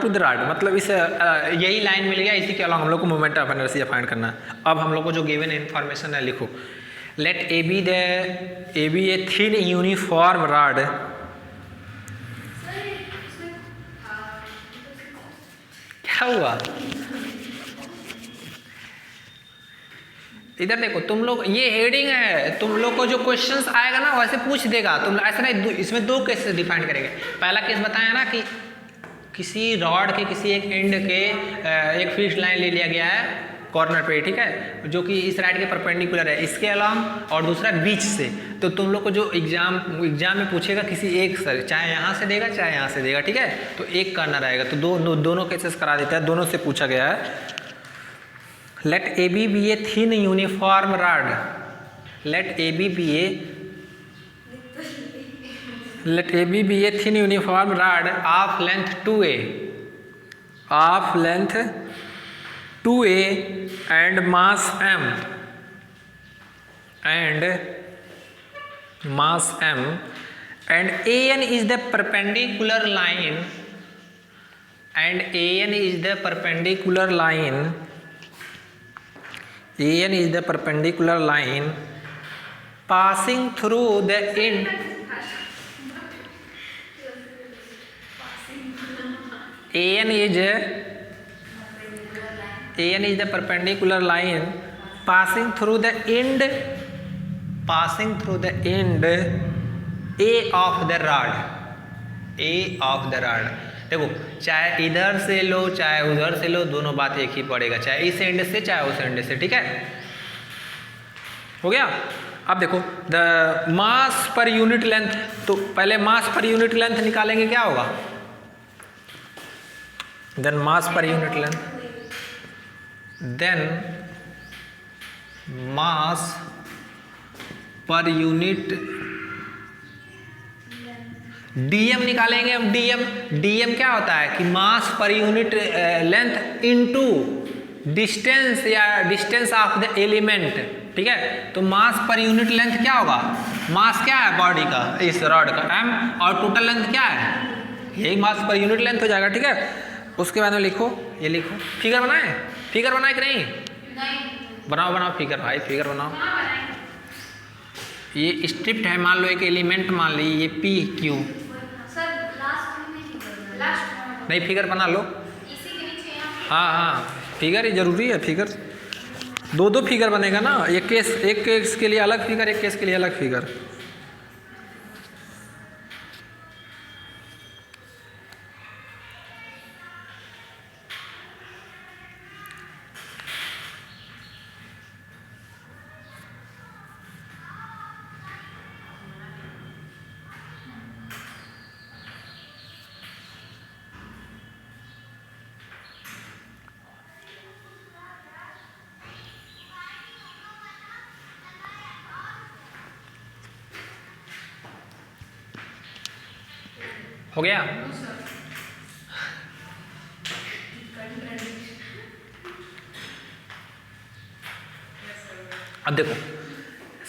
to the rod, मतलब इस यही लाइन मिल गया, इसी के अलावा हम लोग को मोमेंट ऑफ इनर्शिया फाइंड करना है। अब हम लोग को जो गिवन इन्फॉर्मेशन है लिखो, let AB a thin uniform rod, क्या हुआ, इधर देखो तुम लोग, ये हेडिंग है, तुम लोग को जो क्वेश्चंस आएगा ना वैसे पूछ देगा, तुम ऐसा नहीं, इसमें दो केसेस डिफाइन करेंगे। पहला केस बताया ना कि किसी रॉड के किसी एक एंड के एक फिक्स्ड लाइन ले लिया गया है कॉर्नर पे, ठीक है, जो कि इस राइट के परपेंडिकुलर है, इसके अलावा और दूसरा बीच से। तो तुम लोग को जो एग्जाम में पूछेगा किसी एक से, चाहे यहाँ से देगा चाहे यहाँ से देगा, ठीक है, तो एक करना रहेगा। तो दोनों केसेस करा देता है, दोनों से पूछा गया है। Let a b a thin uniform rod, let a b a thin uniform rod of length 2a, of length 2a and mass m, and an is the perpendicular line, and an is the perpendicular line passing through the end, an is the perpendicular line passing through the end A of the rod। देखो, चाहे इधर से लो चाहे उधर से लो, दोनों बात एक ही पड़ेगा, चाहे इस एंड से चाहे उस एंड से, ठीक है, हो गया। अब देखो, the mass per unit length, तो पहले मास पर यूनिट लेंथ निकालेंगे, क्या होगा, then mass per unit length, then mass per unit dm निकालेंगे हम। dm क्या होता है कि mass per unit length into distance या डिस्टेंस ऑफ द एलिमेंट, ठीक है। तो मास पर यूनिट लेंथ क्या होगा, मास क्या है बॉडी का, इस रॉड का m, और टोटल लेंथ क्या है, यही मास पर यूनिट लेंथ हो जाएगा, ठीक है। उसके बाद में लिखो, ये लिखो, फिगर बनाए, फिगर बनाए कि नहीं, बनाओ फिगर, भाई फिगर बनाओ। ये स्ट्रिप्ट है, मान लो एक एलिमेंट मान ली, ये पी क्यू, नहीं फिगर बना लो, हाँ फिगर ही जरूरी है, फिगर दो दो फिगर बनेगा ना, एक केस के लिए अलग फिगर, एक केस के लिए अलग फिगर। हो गया? अब देखो,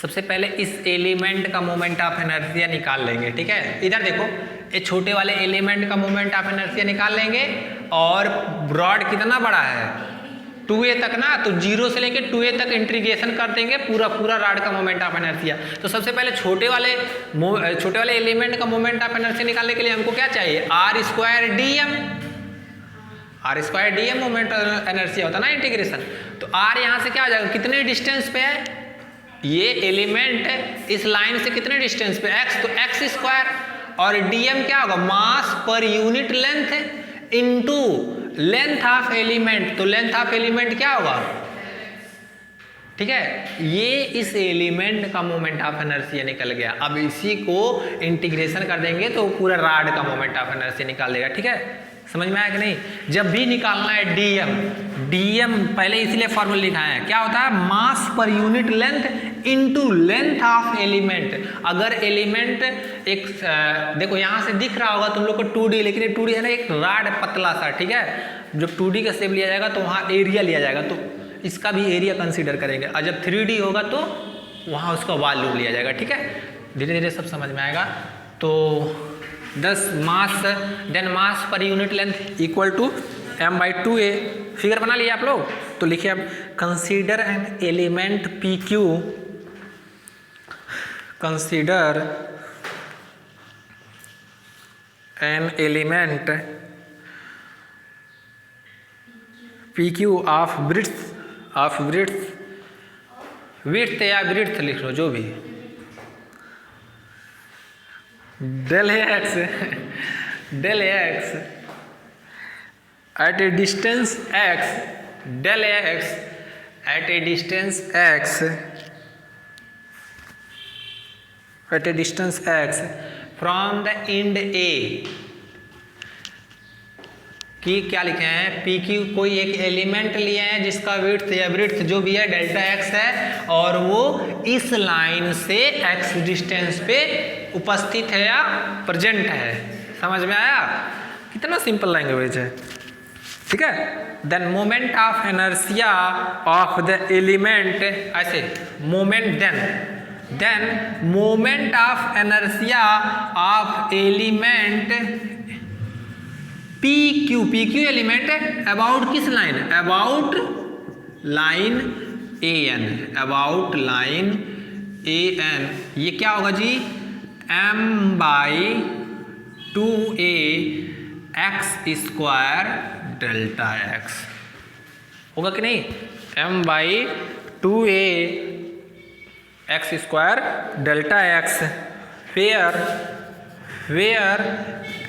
सबसे पहले इस एलिमेंट का मोमेंट ऑफ इनर्शिया निकाल लेंगे, ठीक है। इधर देखो, ये छोटे वाले एलिमेंट का मोमेंट ऑफ इनर्शिया निकाल लेंगे, और रॉड कितना बड़ा है 2a तक ना, तो 0 से लेके 2a तक इंटीग्रेशन कर देंगे पूरा रॉड का मोमेंट ऑफ इनर्शिया। तो सबसे पहले छोटे वाले एलिमेंट का मोमेंट ऑफ इनर्शिया निकालने के लिए हमको क्या चाहिए, r² dm moment of inertia होता है ना इंटीग्रेशन। तो r यहाँ से क्या आ जाएगा, कितने डिस्टेंस पे है ये एलिमेंट, इस लाइन से कितने डिस्टेंस पे x, तो x², और dm क्या होगा, mass per unit length into length of element. तो लेंथ ऑफ एलिमेंट क्या होगा, ठीक है, ये इस एलिमेंट का मोमेंट ऑफ इनर्शिया निकल गया। अब इसी को इंटीग्रेशन कर देंगे तो पूरा रॉड का मोमेंट ऑफ इनर्शिया निकाल देगा, ठीक है। समझ में आया कि नहीं? जब भी निकालना है dm पहले इसलिए फॉर्मूला लिखा है, क्या होता है, mass per unit length into length of element. अगर एलिमेंट एक देखो यहाँ से दिख रहा होगा तुम लोग को 2D, लेकिन ये 2D है ना, एक रॉड पतला सा, ठीक है। जब 2D का शेप लिया जाएगा तो वहाँ एरिया लिया जाएगा, तो इसका भी एरिया कंसीडर करेंगे, और जब 3D होगा तो वहाँ उसका वॉल्यूम लिया जाएगा, ठीक है। धीरे धीरे सब समझ में आएगा। तो 10 मास then mass per unit length equal to m/2a। Figure बना लिया आप लोग, तो लिखिए अब, consider an element PQ, consider an element PQ of width या ब्रिड्थ लिख लो, जो भी, del x at a distance x, del x at a distance x from the end A, कि क्या लिखे हैं, PQ कोई एक एलिमेंट लिए हैं जिसका विड्थ या ब्रिड्थ जो भी है डेल्टा x है, और वो इस लाइन से x डिस्टेंस पे उपस्थित है या प्रेजेंट है। समझ में आया? कितना सिंपल लैंग्वेज है, ठीक है। Then moment of inertia of the element, ऐसे moment, then moment of inertia of element PQ element about किस लाइन, अबाउट लाइन AN, ये क्या होगा जी, m/2a x² डेल्टा x होगा कि नहीं, m/2a x² delta x, where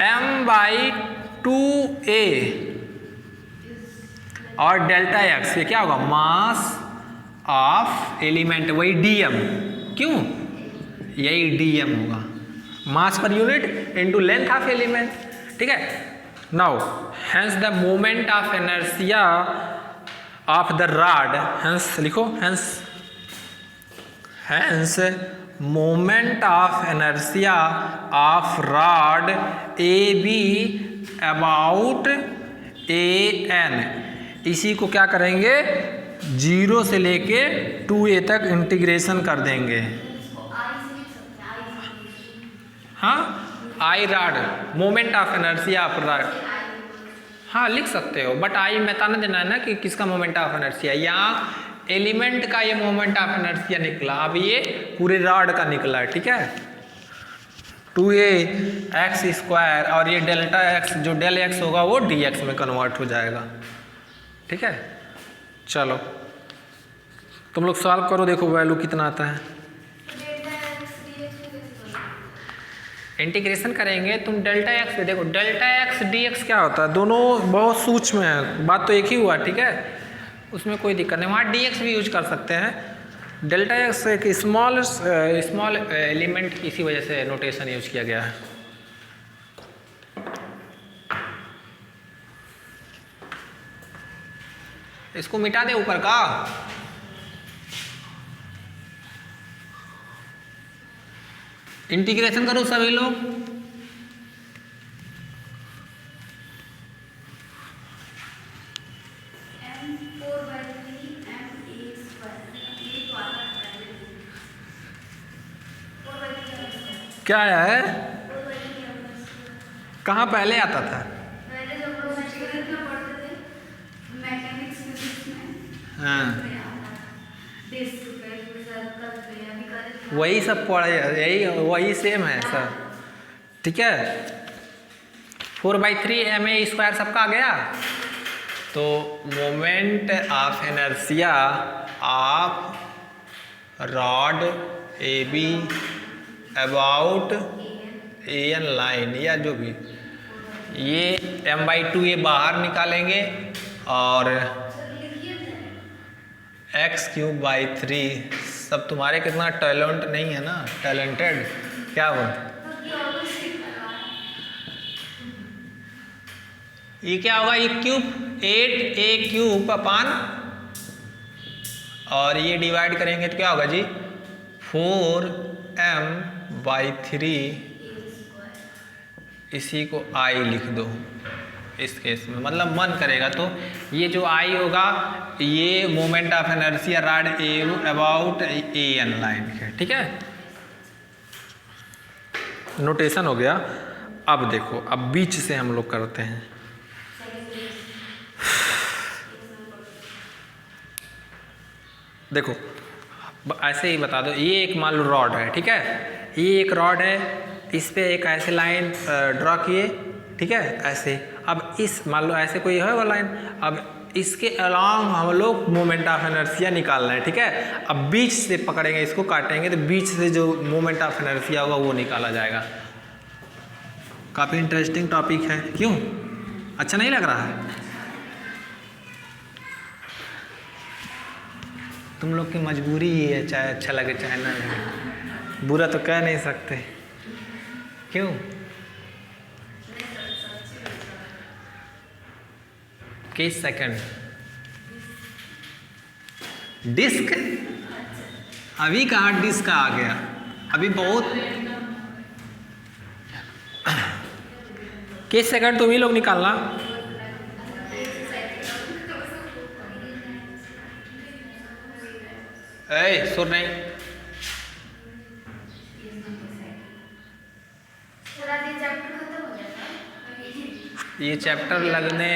m/2a और delta x, ये क्या होगा, मास ऑफ एलिमेंट, वही dm, क्यों, यही dm होगा, mass per unit into length of element, ठीक है। Now hence the moment of inertia of the rod, hence लिखो, hence moment of inertia of rod AB about AN, इसी को क्या करेंगे, 0 से लेके 2a तक इंटीग्रेशन कर देंगे। हाँ, I rod, moment of inertia of rod, हाँ लिख सकते हो, बट आई बताना देना है ना कि किसका मोमेंट ऑफ इनर्शिया। यहाँ एलिमेंट का ये मोमेंट ऑफ इनर्शिया निकला, अब ये पूरे रॉड का निकला है, ठीक है। 2a x² और ये डेल्टा x, जो डेल x होगा वो dx में कन्वर्ट हो जाएगा, ठीक है। चलो तुम लोग सॉल्व करो, देखो वैल्यू कितना आता है। इंटीग्रेशन करेंगे तुम डेल्टा एक्स, देखो डेल्टा एक्स डी एक्स क्या होता है, दोनों बहुत सूक्ष्म है, बात तो एक ही हुआ, ठीक है, उसमें कोई दिक्कत नहीं। वहाँ डी एक्स भी यूज कर सकते हैं। डेल्टा एक्स एक स्मॉल एलिमेंट, इसी वजह से नोटेशन यूज किया गया है। इसको मिटा दे ऊपर का। इंटीग्रेशन करो सभी लोग। क्या है, कहाँ पहले आता था? पहले जब लोग मैकेनिक्स में पढ़ते थे, मैकेनिक्स फिजिक्स में, हाँ, डिस्क पे, सर्कल पे, अभी कर वही सब पढ़े, यही वही सेम है सर, ठीक है। 4/3 ma² सबका आ गया। तो moment of inertia of rod A B about an line, या जो भी, ये m/2 ये बाहर निकालेंगे और x³/3। सब तुम्हारे कितना टैलेंट नहीं है ना, टैलेंटेड क्या वो, ये क्या होगा, ये क्यूब 8a³ अपान, और ये डिवाइड करेंगे तो क्या होगा जी, 4m/3, इसी को I लिख दो इस केस में, मतलब मन करेगा तो ये जो I होगा ये moment of inertia rod A about an line है, ठीक है। नोटेशन हो गया। अब देखो, अब बीच से हम लोग करते हैं। देखो ऐसे ही बता दो, ये एक मान लो रॉड है, ठीक है, ये एक रॉड है, इस पे एक ऐसे लाइन ड्रॉ किए, ठीक है, ऐसे। अब इस मान लो ऐसे कोई है वो लाइन, अब इसके अलोंग हम लोग मोमेंट ऑफ इनर्शिया निकालना है, ठीक है। अब बीच से पकड़ेंगे, इसको काटेंगे तो बीच से जो मोमेंट ऑफ इनर्शिया होगा वो निकाला जाएगा। काफ़ी इंटरेस्टिंग टॉपिक है, क्यों अच्छा नहीं लग रहा है? तुम लोग की मजबूरी ही है, चाहे अच्छा लगे चाहे ना लगे, बुरा तो कह नहीं सकते, क्यों? किस सेकंड डिस्क, अभी कहाँ डिस्क आ गया, अभी बहुत किस सेकंड तुम ही लोग निकालना। सुन नहीं, ये चैप्टर लगने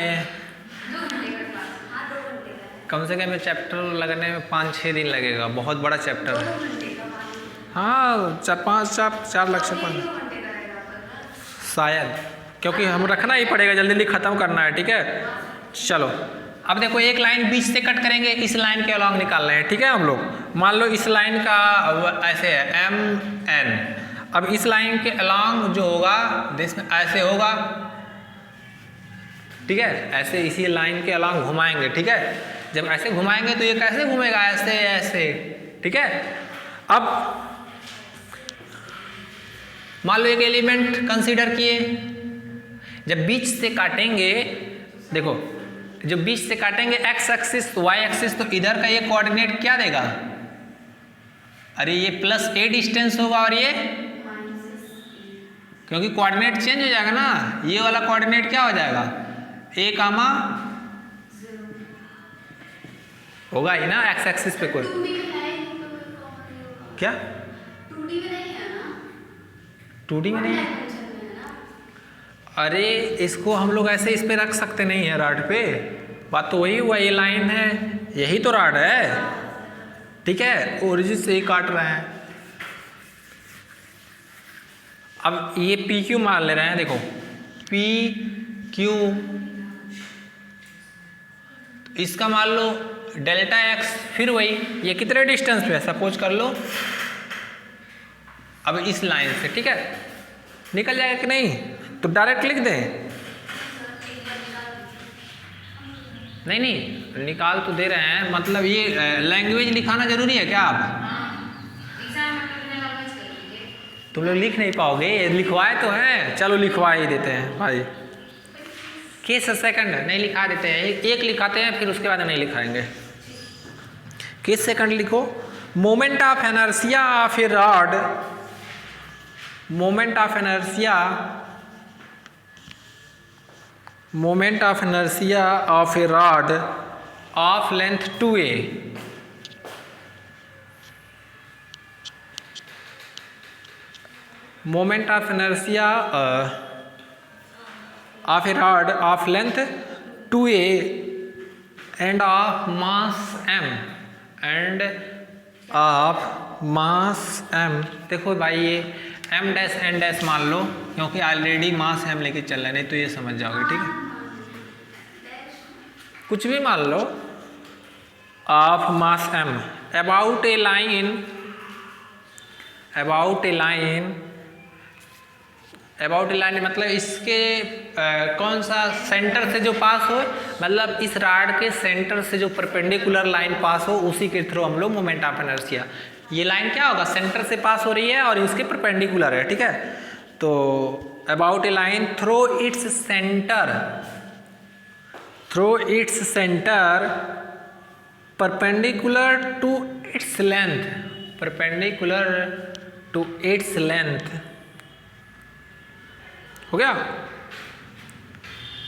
कम से कम चैप्टर लगने में 5-6 दिन लगेगा, बहुत बड़ा चैप्टर है। हाँ 4 लाख से 5 शायद, क्योंकि हम रखना ही पड़ेगा, जल्दी जल्दी ख़त्म करना है, ठीक है। चलो अब देखो, एक लाइन बीच से कट करेंगे, इस लाइन के अलॉन्ग निकाल रहे हैं, ठीक है। हम लोग मान लो इस लाइन का ऐसे है MN, अब इस लाइन के अलॉन्ग जो होगा ऐसे होगा, ठीक है, ऐसे इसी लाइन के अलॉन्ग घुमाएंगे, ठीक है। जब ऐसे घुमाएंगे तो ये कैसे घूमेगा, ऐसे ऐसे, ठीक है। अब मान लो एक एलिमेंट कंसीडर किए, जब बीच से काटेंगे, देखो जब बीच से काटेंगे x एक्सिस y एक्सिस, तो इधर का ये कोऑर्डिनेट क्या देगा, अरे ये +a डिस्टेंस होगा, और ये क्योंकि कोऑर्डिनेट चेंज हो जाएगा ना, ये वाला कोऑर्डिनेट क्या हो जाएगा, a, होगा ही ना x एक्सिस पे कोई क्या 2D में नहीं है। अरे इसको हम लोग ऐसे इस पे रख सकते नहीं है रॉड पे, बात तो वही हुआ, ये लाइन है, यही तो रॉड है, ठीक है, ओरिजिन से ही काट रहे हैं। अब ये PQ मान ले रहे हैं, देखो PQ, इसका मान लो डेल्टा एक्स फिर वही, ये कितने डिस्टेंस पे है सपोज कर लो, अब इस लाइन से, ठीक है, निकल जाएगा कि नहीं, तो डायरेक्ट लिख दें, नहीं नहीं निकाल तो दे रहे हैं, मतलब ये लैंग्वेज लिखाना जरूरी है क्या? आप तुम लोग लिख नहीं पाओगे, लिखवाए तो हैं, चलो लिखवा ही देते हैं भाई, किस सेकंड नहीं लिखा देते हैं, एक लिखाते हैं फिर उसके बाद नहीं लिखाएंगे। किस सेकंड लिखो, moment of inertia of A rod, moment of inertia, moment of inertia of A rod of length 2a, moment of inertia of A rod of length 2a end of mass m, end of mass m। देखो भाई ये m dash n dash मान लो, क्योंकि already मास m लेके चल रहे, नहीं तो ये समझ जाओगे, ठीक है, कुछ भी मान लो, of mass m about a line, about a line, about a line मतलब इसके कौन सा सेंटर से जो पास हो, मतलब इस रॉड के सेंटर से जो परपेंडिकुलर लाइन पास हो उसी के थ्रू हम लोग मोमेंट ऑफ इनर्शिया, ये लाइन क्या होगा, सेंटर से पास हो रही है और इसके परपेंडिकुलर है, ठीक है, तो about a line through its centre, through its centre perpendicular to its length, perpendicular to its length, हो गया,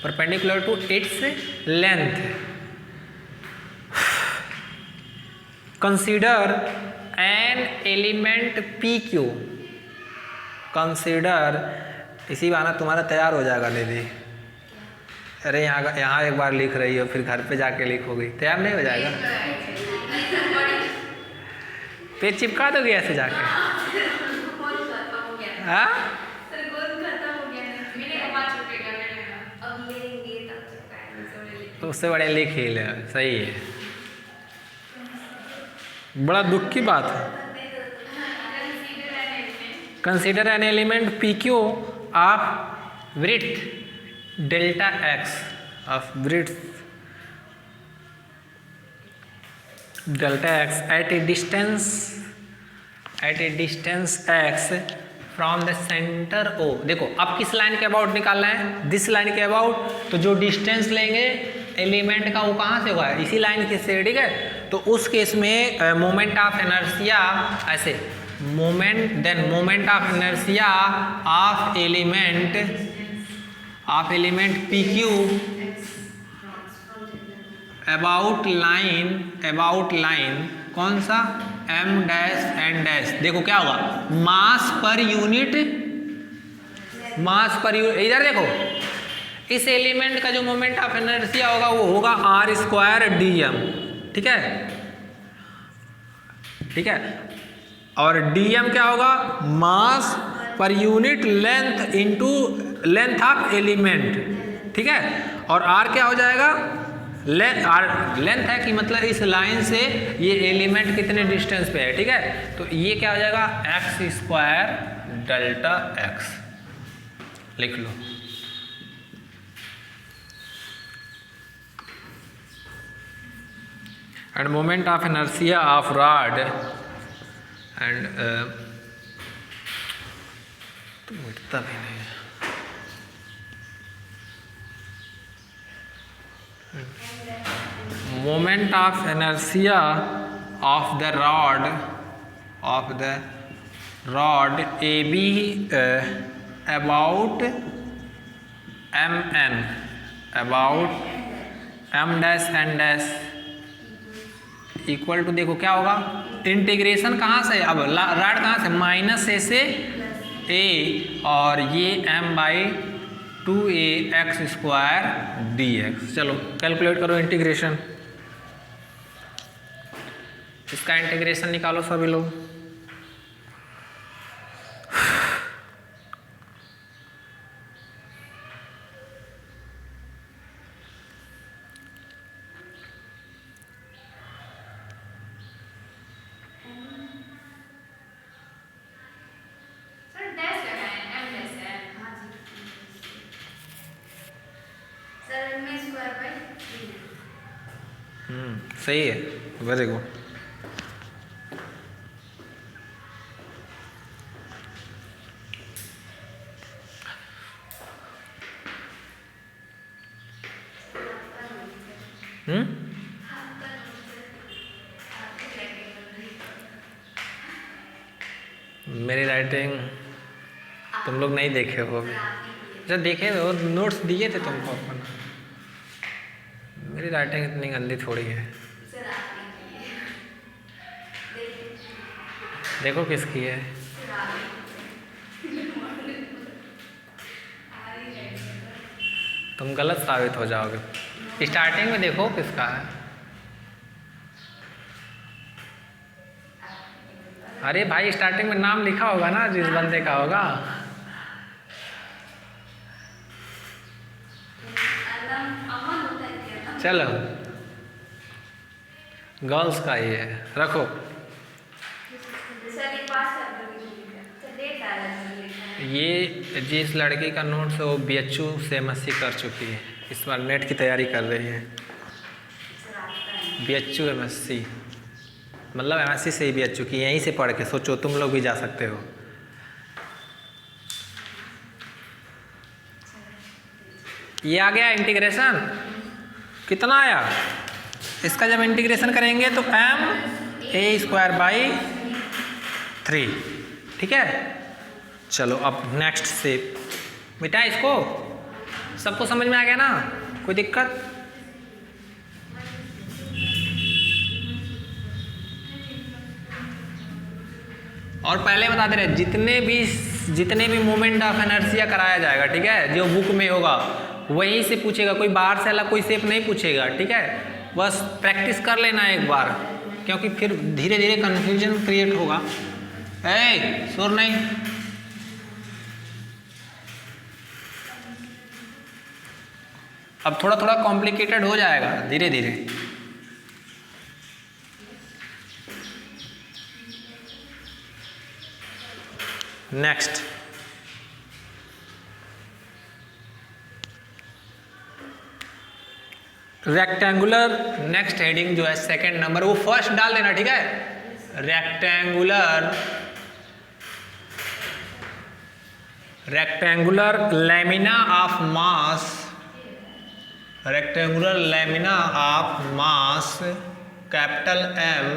perpendicular to its length, consider an element p q, consider, इसी बहाना तुम्हारा तैयार हो जाएगा दीदी, अरे यहाँ एक बार लिख रही हो फिर घर पे जाके लिखोगी, तैयार नहीं हो जाएगा, पेज चिपका दोगे ऐसे जाके, हाँ तो उससे बड़े लिख ही ले, सही है, बड़ा दुख की बात है। Consider an element p q of breadth delta x, of breadth delta x at a distance x from the centre o. देखो अब किस लाइन के अबाउट निकालना है, दिस लाइन के अबाउट, तो जो डिस्टेंस लेंगे एलिमेंट का वो कहाँ से होगा, इसी लाइन के से, ठीक है, तो उस केस में मोमेंट ऑफ इनर्शिया ऐसे, moment then moment of inertia of element p q about line कौन सा, m डैश n डैश, देखो क्या होगा, मास पर यूनिट, इधर देखो, इस एलिमेंट का जो मोमेंट ऑफ इनर्शिया होगा वो होगा r स्क्वायर dm, ठीक है, और dm क्या होगा, mass per unit length into length of element, ठीक है, और r क्या हो जाएगा, लेंथ है कि मतलब इस लाइन से ये एलिमेंट कितने डिस्टेंस पे है, ठीक है, तो ये क्या हो जाएगा, एक्स स्क्वायर डेल्टा एक्स, लिख लो। And moment of inertia of rod and तो मिटता भी नहीं है, moment of inertia of the rod A B about m dash n dash equal to, देखो क्या होगा, इंटीग्रेशन कहाँ से, अब रॉड कहाँ से, माइनस a से a, और ये m/2a x स्क्वायर dx। चलो कैलकुलेट करो इंटीग्रेशन, इसका इंटीग्रेशन निकालो सभी लोग। सही है, वेरी गुड। मेरी राइटिंग तुम लोग नहीं देखे हो अभी। जब देखे हो नोट्स दिए थे तुमको अपन। मेरी राइटिंग इतनी गंदी थोड़ी है। देखो किसकी है। तुम गलत साबित हो जाओगे। स्टार्टिंग में देखो किसका है। अरे भाई स्टार्टिंग में नाम लिखा होगा ना जिस बंदे का होगा। चलो गर्ल्स का ही है, रखो। ये जिस लड़की का नोट्स है वो BHU से MSc कर चुकी है, इस बार नेट की तैयारी कर रही है। BHU MSc मतलब MSc से ही BHU की, यहीं से पढ़ के सोचो तुम लोग भी जा सकते हो। ये आ गया इंटीग्रेशन, कितना आया इसका? जब इंटीग्रेशन करेंगे तो ma²/3, ठीक है। चलो अब नेक्स्ट से बेटा, इसको सबको समझ में आ गया ना, कोई दिक्कत? और पहले बता दे रहे जितने भी मोमेंट ऑफ इनर्शिया कराया जाएगा, ठीक है, जो बुक में होगा वहीं से पूछेगा, कोई बाहर से अलग कोई शेप नहीं पूछेगा, ठीक है। बस प्रैक्टिस कर लेना एक बार, क्योंकि फिर धीरे धीरे कंफ्यूजन क्रिएट होगा। शोर नहीं। अब थोड़ा थोड़ा कॉम्प्लिकेटेड हो जाएगा धीरे धीरे। नेक्स्ट रेक्टेंगुलर, नेक्स्ट हेडिंग जो है सेकंड नंबर, वो फर्स्ट डाल देना, ठीक है। Rectangular lamina of mass, rectangular lamina of mass capital M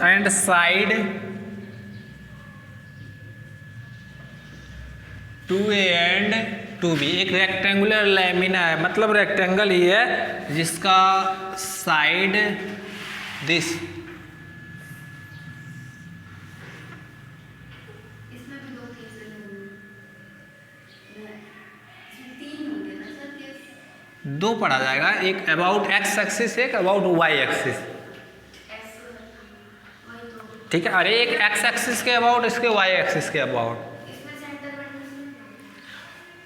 and side 2A and 2B। एक रेक्टेंगुलर लैमिना है, मतलब रेक्टेंगल ही है जिसका साइड दिस, दो पढ़ा जाएगा, एक अबाउट X एक्सिस, एक अबाउट Y एक्सिस, ठीक है। अरे एक X एक्सिस के अबाउट, इसके Y एक्सिस के अबाउट।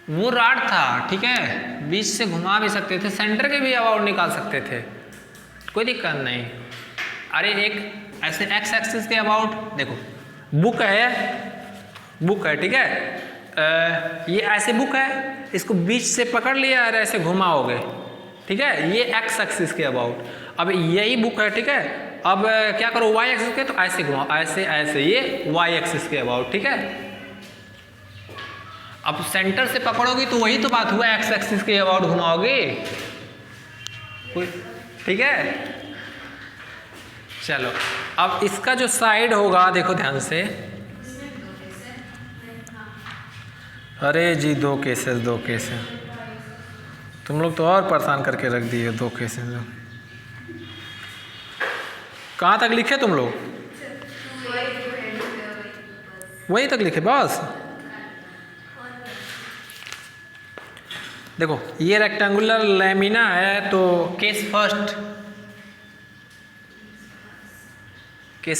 वो रॉड था, ठीक है, बीच से घुमा भी सकते थे, सेंटर के भी अबाउट निकाल सकते थे, कोई दिक्कत नहीं। अरे एक ऐसे X एक्सिस के अबाउट देखो, बुक है, ठीक है, ये ऐसे बुक है, इसको बीच से पकड़ लिया और ऐसे घुमाओगे, ठीक है, ये X एक्सिस के अबाउट। अब यही बुक है, ठीक है, अब क्या करो Y एक्सिस के, तो ऐसे घुमाओ, ऐसे ये Y एक्सिस के अबाउट, ठीक है। अब सेंटर से पकड़ोगी तो वही तो बात हुआ, X एक्सिस के अबाउट घुमाओगे, ठीक है। चलो अब इसका जो साइड होगा देखो ध्यान से। अरे जी दो केसेस तुम लोग तो और परेशान करके रख दिए, 2 केसेस। कहाँ तक लिखे तुम लोग? वही तक लिखे बस। देखो ये रेक्टेंगुलर लैमिना है, तो केस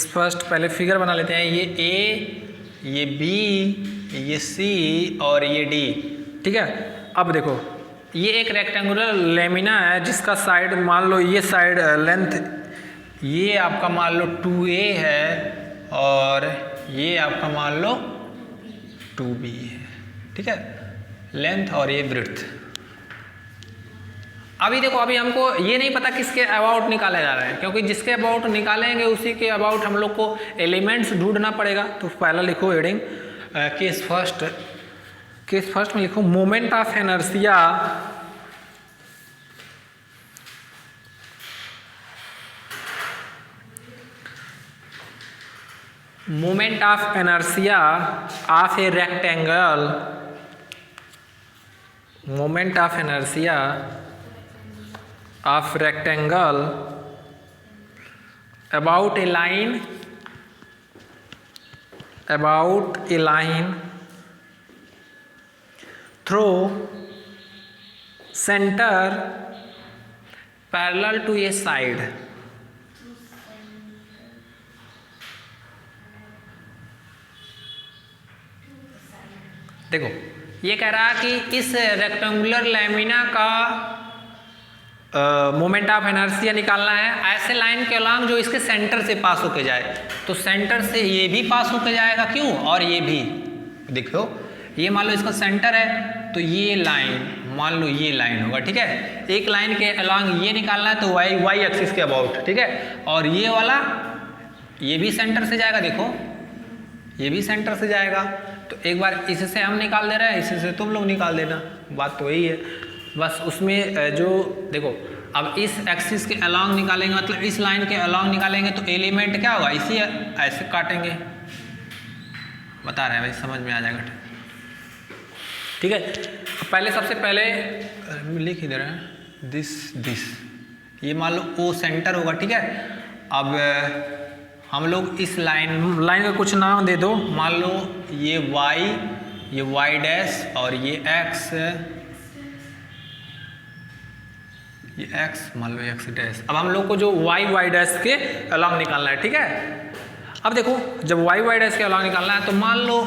फर्स्ट पहले फिगर बना लेते हैं। ये A, ये B, ये C और ये D, ठीक है। अब देखो ये एक रेक्टेंगुलर लैमिना है जिसका साइड मान लो, ये साइड लेंथ ये आपका मान लो 2A है और ये आपका मान लो 2B है, ठीक है, लेंथ और ये ब्रेड्थ। अभी देखो, अभी हमको ये नहीं पता किसके अबाउट निकाले जा रहे हैं, क्योंकि जिसके अबाउट निकालेंगे उसी के अबाउट हम लोग को एलिमेंट्स ढूंढना पड़ेगा। तो पहला लिखो हेडिंग केस फर्स्ट में लिखो moment of inertia of a rectangle, moment of inertia of rectangle about a line through center parallel to a side। देखो ये कह रहा है कि इस रेक्टेंगुलर लैमिना का मोमेंट ऑफ इनर्शिया निकालना है ऐसे लाइन के अलॉन्ग जो इसके सेंटर से पास होके जाए। तो सेंटर से ये भी पास होके जाएगा, क्यों, और ये भी। देखो ये मान लो इसका सेंटर है, तो ये लाइन मान लो ये लाइन होगा, ठीक है। एक लाइन के अलॉन्ग ये निकालना है, तो वाई एक्सिस के अबाउट, ठीक है। और ये वाला ये भी सेंटर से जाएगा, देखो ये भी सेंटर से जाएगा। तो एक बार इससे हम निकाल दे रहे हैं, इससे तुम लोग निकाल देना, बात तो यही है। बस उसमें जो देखो अब इस एक्सिस के अलॉन्ग निकालेंगे, मतलब इस लाइन के अलॉन्ग निकालेंगे, तो एलिमेंट क्या होगा, इसी ऐसे काटेंगे, बता रहे हैं भाई, समझ में आ जाएगा, ठीक है। पहले सबसे पहले लिख ही दे रहे हैं दिस, ये मान लो ओ सेंटर होगा, ठीक है। अब हम लोग इस लाइन का कुछ नाम दे दो, मान लो ये वाई डैश और ये एक्स मान लो एक्स डैश। अब हम लोग को जो वाई डैश के अलॉन्ग निकालना है, ठीक है। अब देखो जब वाई डैश के अलॉन्ग निकालना है, तो मान लो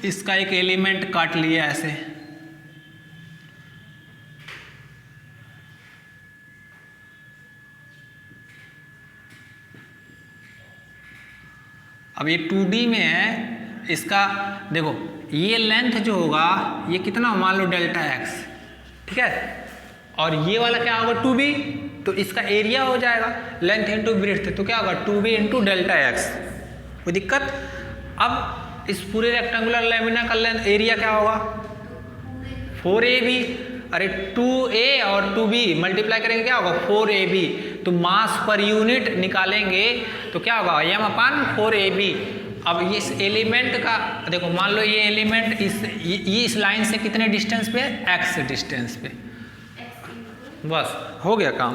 इसका एक एलिमेंट काट लिया ऐसे, अब ये 2D में है, इसका देखो ये लेंथ जो होगा ये कितना, मान लो डेल्टा एक्स, ठीक है। और ये वाला क्या होगा 2b, तो इसका एरिया हो जाएगा लेंथ इंटू ब्रेड्थ, तो क्या होगा 2b इंटू डेल्टा एक्स, कोई दिक्कत। अब इस पूरे रेक्टेंगुलर लैमिना का लेंथ एरिया क्या होगा 4ab, अरे 2a और 2b मल्टीप्लाई करेंगे क्या होगा 4ab, तो मास पर यूनिट निकालेंगे तो क्या होगा m/4ab। अब इस एलिमेंट का देखो, मान लो ये एलिमेंट इस लाइन से कितने डिस्टेंस पे, x डिस्टेंस पे, बस हो गया काम।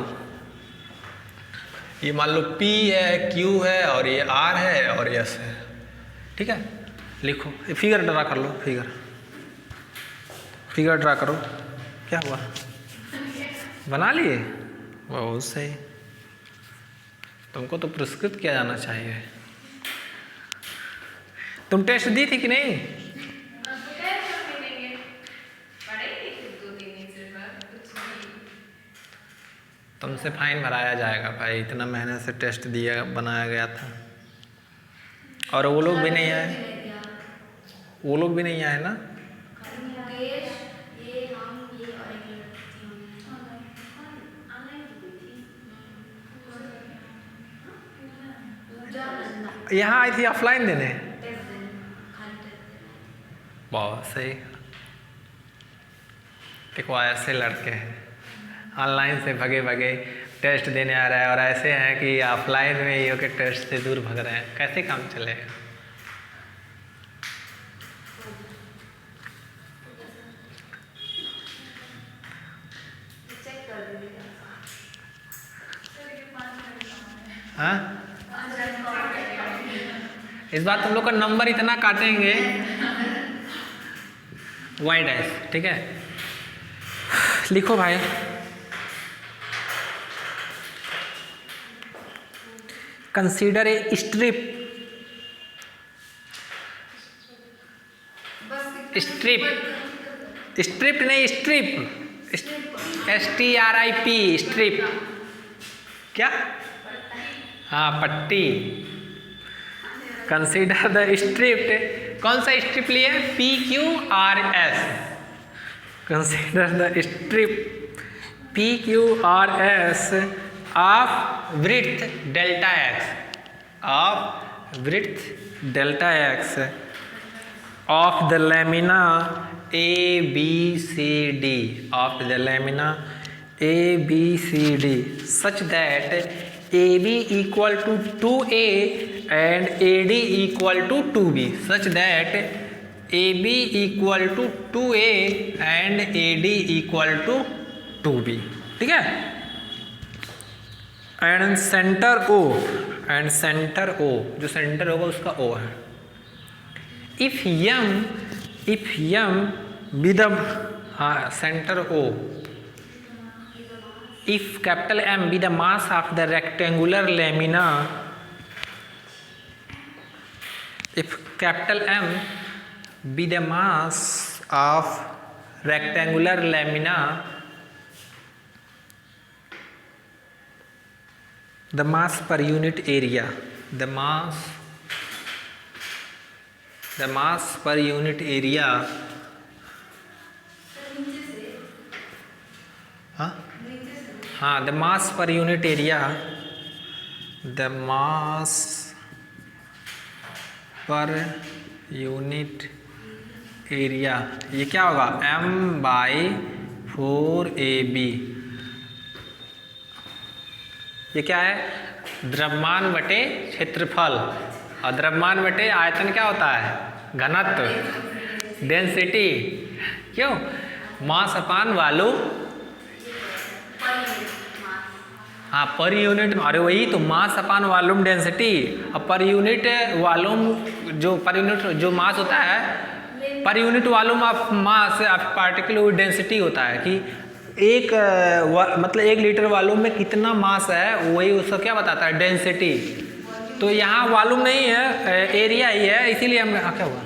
ये मान लो P है, Q है, और ये R है और S है, ठीक है। लिखो फिगर ड्रा कर लो, फिगर ड्रा करो, क्या हुआ, बना लिए, बहुत सही। तुमको तो पुरस्कृत किया जाना चाहिए। तुम टेस्ट दी थी कि नहीं? तुमसे फाइन भराया जाएगा भाई, इतना मेहनत से टेस्ट दिया बनाया गया था, और वो लोग भी नहीं आए, वो लोग भी नहीं आए ना। यहाँ आई थी ऑफलाइन देने, बहुत सही। देखो ऐसे लड़के हैं ऑनलाइन से भगे भगे टेस्ट देने आ रहा है, और ऐसे हैं कि ऑफलाइन में ही होकर टेस्ट से दूर भग रहे हैं, कैसे काम चलेगा। हाँ, इस बार तुम लोग का नंबर इतना काटेंगे वाई डैश, ठीक है। लिखो भाई, कंसीडर ए स्ट्रिप, स्ट्रिप नहीं स्ट्रिप, STRIP स्ट्रिप, क्या, हाँ पट्टी। कंसीडर द स्ट्रिप, कौन सा स्ट्रिप लिए, PQRS। Consider the strip PQRS of width delta x of the lamina ABCD of the lamina ABCD such that AB equal to 2A and AD equal to 2B such that AB equal to 2A and AD equal to 2B, ठीक है। And centre O जो centre होगा उसका O है। If M be the center O, if capital M be the mass of the rectangular lamina, if capital M be the mass of rectangular lamina, the mass per unit area, the mass per unit area, हाँ the mass per unit area, the mass per unit area, ये क्या होगा M/4AB। ये क्या है? द्रव्यमान बटे क्षेत्रफल, और द्रव्यमान बटे आयतन क्या होता है? घनत्व, डेंसिटी। क्यों? मास अपान वॉल्यूम, हाँ पर यूनिट, अरे वही तो मास अपान वॉल्यूम डेंसिटी। अब पर यूनिट वॉल्यूम जो मास होता है, per unit volume of mass of particle density होता है कि मतलब 1 लीटर वॉल्यूम में कितना मास है, वही उसका क्या बताता है? डेंसिटी। तो यहाँ वॉल्यूम नहीं है, एरिया ही है, इसीलिए हम क्या हुआ,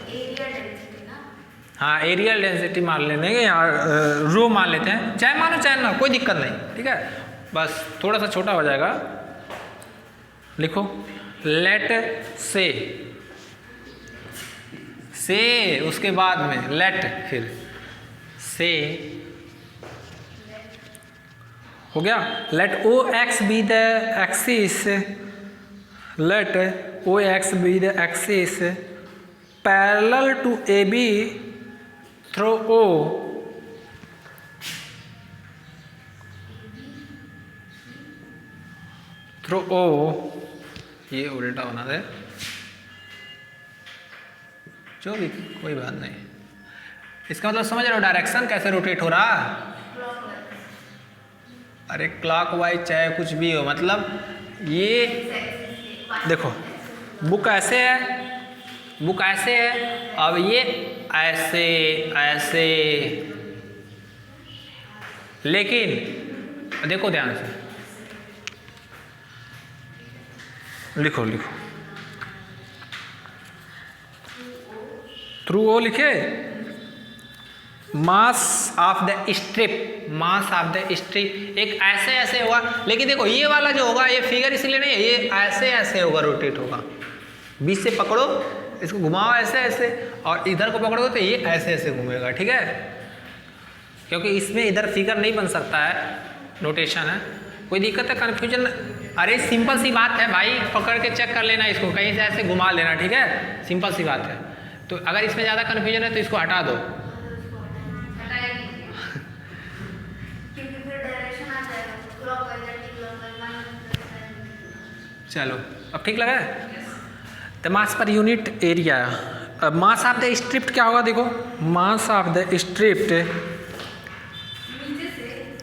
हाँ एरियल डेंसिटी मान लेंगे, यहाँ रो मान लेते हैं, चाहे मानो चाहे ना, कोई दिक्कत नहीं, ठीक है। बस थोड़ा सा छोटा हो जाएगा। लिखो लेट से उसके बाद में लेट, फिर से हो गया। Let OX be the axis, let OX be the axis parallel to AB through O, through O, ये उल्टा बना दे, जो भी कोई बात नहीं। इसका मतलब समझ रहे हो डायरेक्शन कैसे रोटेट हो रहा है? अरे क्लॉकवाइज चाहे कुछ भी हो, मतलब ये देखो बुक ऐसे है, अब ये ऐसे, लेकिन देखो ध्यान से, लिखो थ्रू ओ लिखे, मास ऑफ द स्ट्रिप एक ऐसे होगा, लेकिन देखो ये वाला जो होगा, ये फिगर इसलिए नहीं है, ये ऐसे होगा, रोटेट होगा। बीच से पकड़ो, इसको घुमाओ ऐसे, और इधर को पकड़ो तो ये ऐसे घूमेगा, ठीक है। क्योंकि इसमें इधर फिगर नहीं बन सकता है, नोटेशन है। कोई दिक्कत है, कन्फ्यूजन? अरे सिंपल सी बात है भाई, पकड़ के चेक कर लेना, इसको कहीं से ऐसे घुमा लेना, ठीक है, सिंपल सी बात है। तो अगर इसमें ज़्यादा कन्फ्यूजन है तो इसको हटा दो। चलो अब ठीक लगा है। The mass per unit area, अब मास ऑफ द स्ट्रिप क्या होगा? देखो मास ऑफ द स्ट्रिप,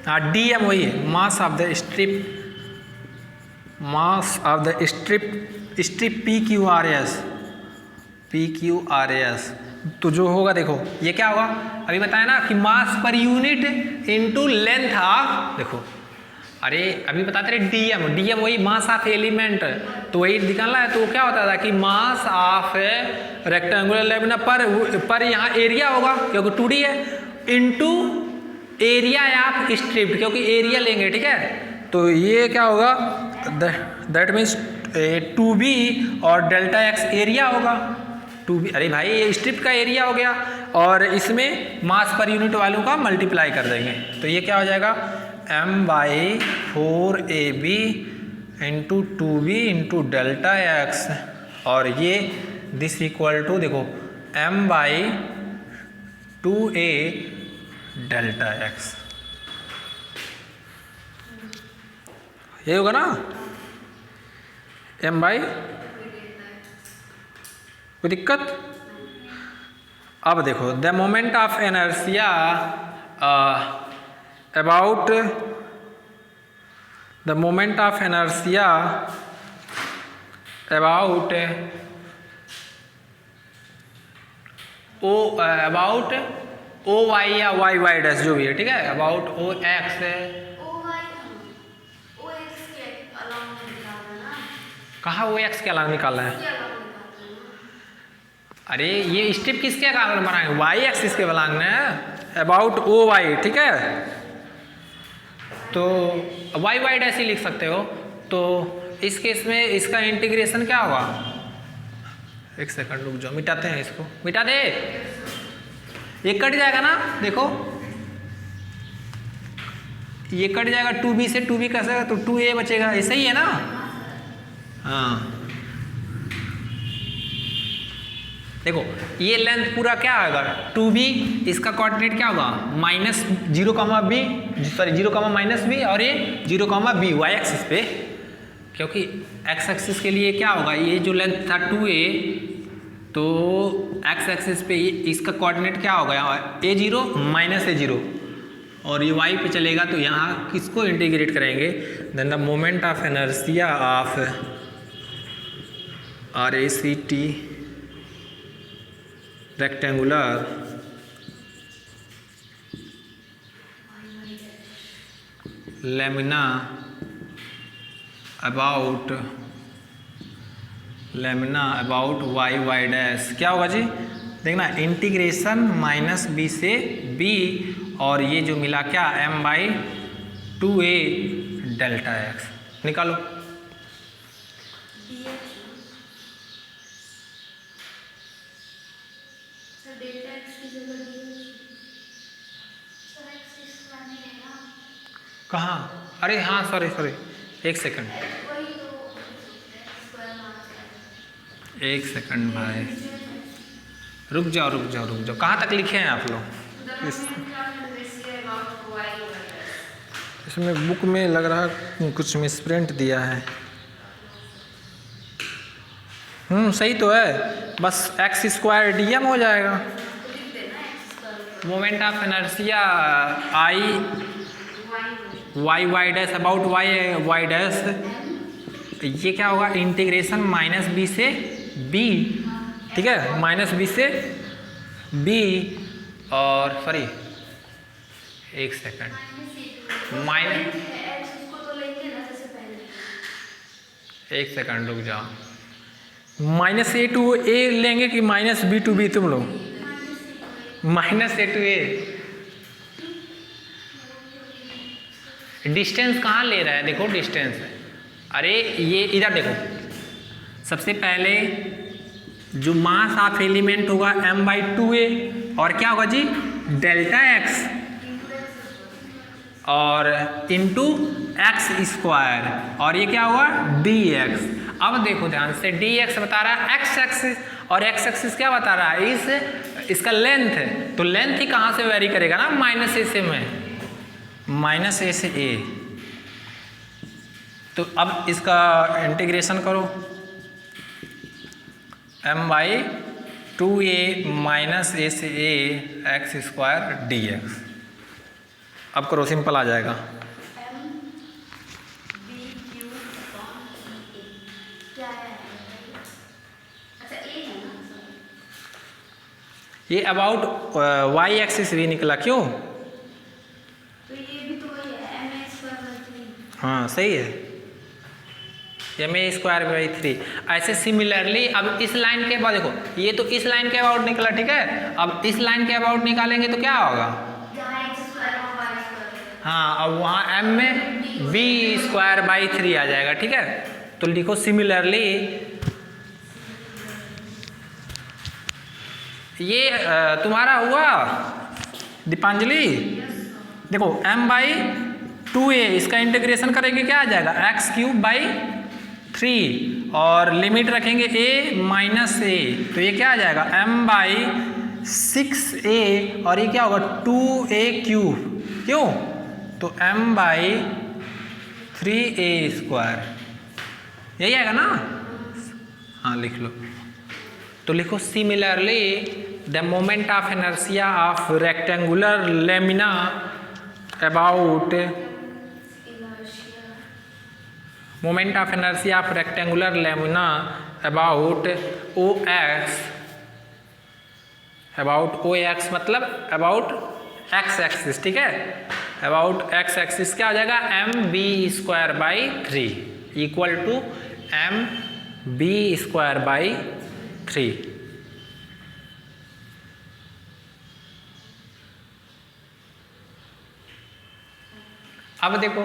हाँ DM वही है, mass of the strip PQRS। तो जो होगा देखो ये क्या होगा, अभी बताया ना कि mass per unit into length of, देखो अरे अभी बताते रहे DM वही मास ऑफ एलिमेंट, तो वही निकालना है। तो क्या होता था कि मास ऑफ रेक्टेंगुलर लेमिना पर यहाँ एरिया होगा क्योंकि 2D है, इनटू एरिया ऑफ स्ट्रिप, क्योंकि एरिया लेंगे, ठीक है। तो ये क्या होगा, दैट मीन्स 2B और डेल्टा X एरिया होगा। 2B, अरे भाई ये स्ट्रिप का एरिया हो गया, और इसमें मास पर यूनिट वालों का मल्टीप्लाई कर देंगे, तो ये क्या हो जाएगा m by 4ab into 2b into delta x, और ये दिस इक्वल टू देखो m by 2a delta x, ये होगा ना m बाई, कोई दिक्कत? अब देखो the moment of inertia about the moment of inertia about o y या वाई वाई डैश जो भी है, ठीक है, अबाउट ओ एक्स है। कहाँ ओ एक्स के अलावा निकालना है? अरे ये स्टेप किसके कारण बनाएंगे? वाई एक्सिस के बनाना है, अबाउट ओ वाई, ठीक है। तो वाई वाई डैश ही लिख सकते हो। तो इस केस में इसका इंटीग्रेशन क्या होगा? एक सेकंड रुक जाओ, मिटाते हैं इसको, मिटा दे, ये कट जाएगा ना, देखो ये कट जाएगा, 2b से 2b कैसे, तो 2a बचेगा, ऐसा ही है ना। हाँ देखो ये लेंथ पूरा क्या आएगा 2b, इसका कोऑर्डिनेट क्या होगा माइनस 0,b, सॉरी 0,-b, और ये 0,b वाई एक्सिस पे, क्योंकि एक्स एक्सिस के लिए क्या होगा, ये जो लेंथ था 2a, तो एक्स एक्सिस पे इसका कोऑर्डिनेट क्या होगा यहाँ a0 -a0, और ये y पे चलेगा, तो यहाँ किसको इंटीग्रेट करेंगे, then the moment of inertia of RACT rectangular lamina about y y dash क्या होगा जी, देखना इंटीग्रेशन -b से b, और ये जो मिला क्या m by 2a delta x, निकालो। कहाँ? अरे हाँ सॉरी एक सेकंड भाई, रुक जाओ, कहाँ तक लिखे हैं आप लोग? इसमें बुक में लग रहा है कुछ मिसप्रिंट दिया है। सही तो है, बस x² dm हो जाएगा। Moment of inertia y y dash about y dash, ये क्या होगा इंटीग्रेशन -b से b, ठीक है, -b से b, और सॉरी एक सेकंड, एक सेकंड रुक जाओ, -a to a लेंगे कि -b to b, तुम लोग -a to a, डिस्टेंस कहाँ ले रहा है, देखो डिस्टेंस, अरे ये इधर देखो, सबसे पहले जो मास ऑफ एलिमेंट होगा m बाई 2a, और क्या होगा जी डेल्टा एक्स, और इंटू x², और ये क्या हुआ dx। अब देखो ध्यान से, dx बता रहा है x एक्सिस, और x एक्सिस क्या बता रहा है इसका लेंथ है, तो लेंथ ही कहाँ से वेरी करेगा ना, -a से -a से a। तो अब इसका इंटीग्रेशन करो, m बाई 2a -a से a x² dx, अब करो, सिंपल आ जाएगा। ये अबाउट वाई एक्सिस भी निकला, क्यों? तो ये भी तो वही है ma²/3। हाँ सही है, ma²/3। ऐसे सिमिलरली अब इस लाइन के बाद देखो, ये तो इस लाइन के अबाउट निकला, ठीक है, अब इस लाइन के अबाउट निकालेंगे तो क्या होगा, हाँ, अब वहाँ m में b²/3 आ जाएगा, ठीक है। तो लिखो सिमिलरली, ये तुम्हारा हुआ दीपांजलि, देखो m बाई 2a, इसका इंटीग्रेशन करेंगे क्या आ जाएगा x³/3 और लिमिट रखेंगे a माइनस ए, तो ये क्या आ जाएगा m/6a और ये क्या होगा 2a³, क्यों? तो m/3a², यही आएगा ना? हाँ लिख लो। तो लिखो similarly the moment of inertia of rectangular lamina about moment of inertia of rectangular lamina about OX मतलब अबाउट x एक्सिस, ठीक है? अबाउट x एक्सिस क्या हो जाएगा mb²/3 इक्वल टू mb²/3। अब देखो,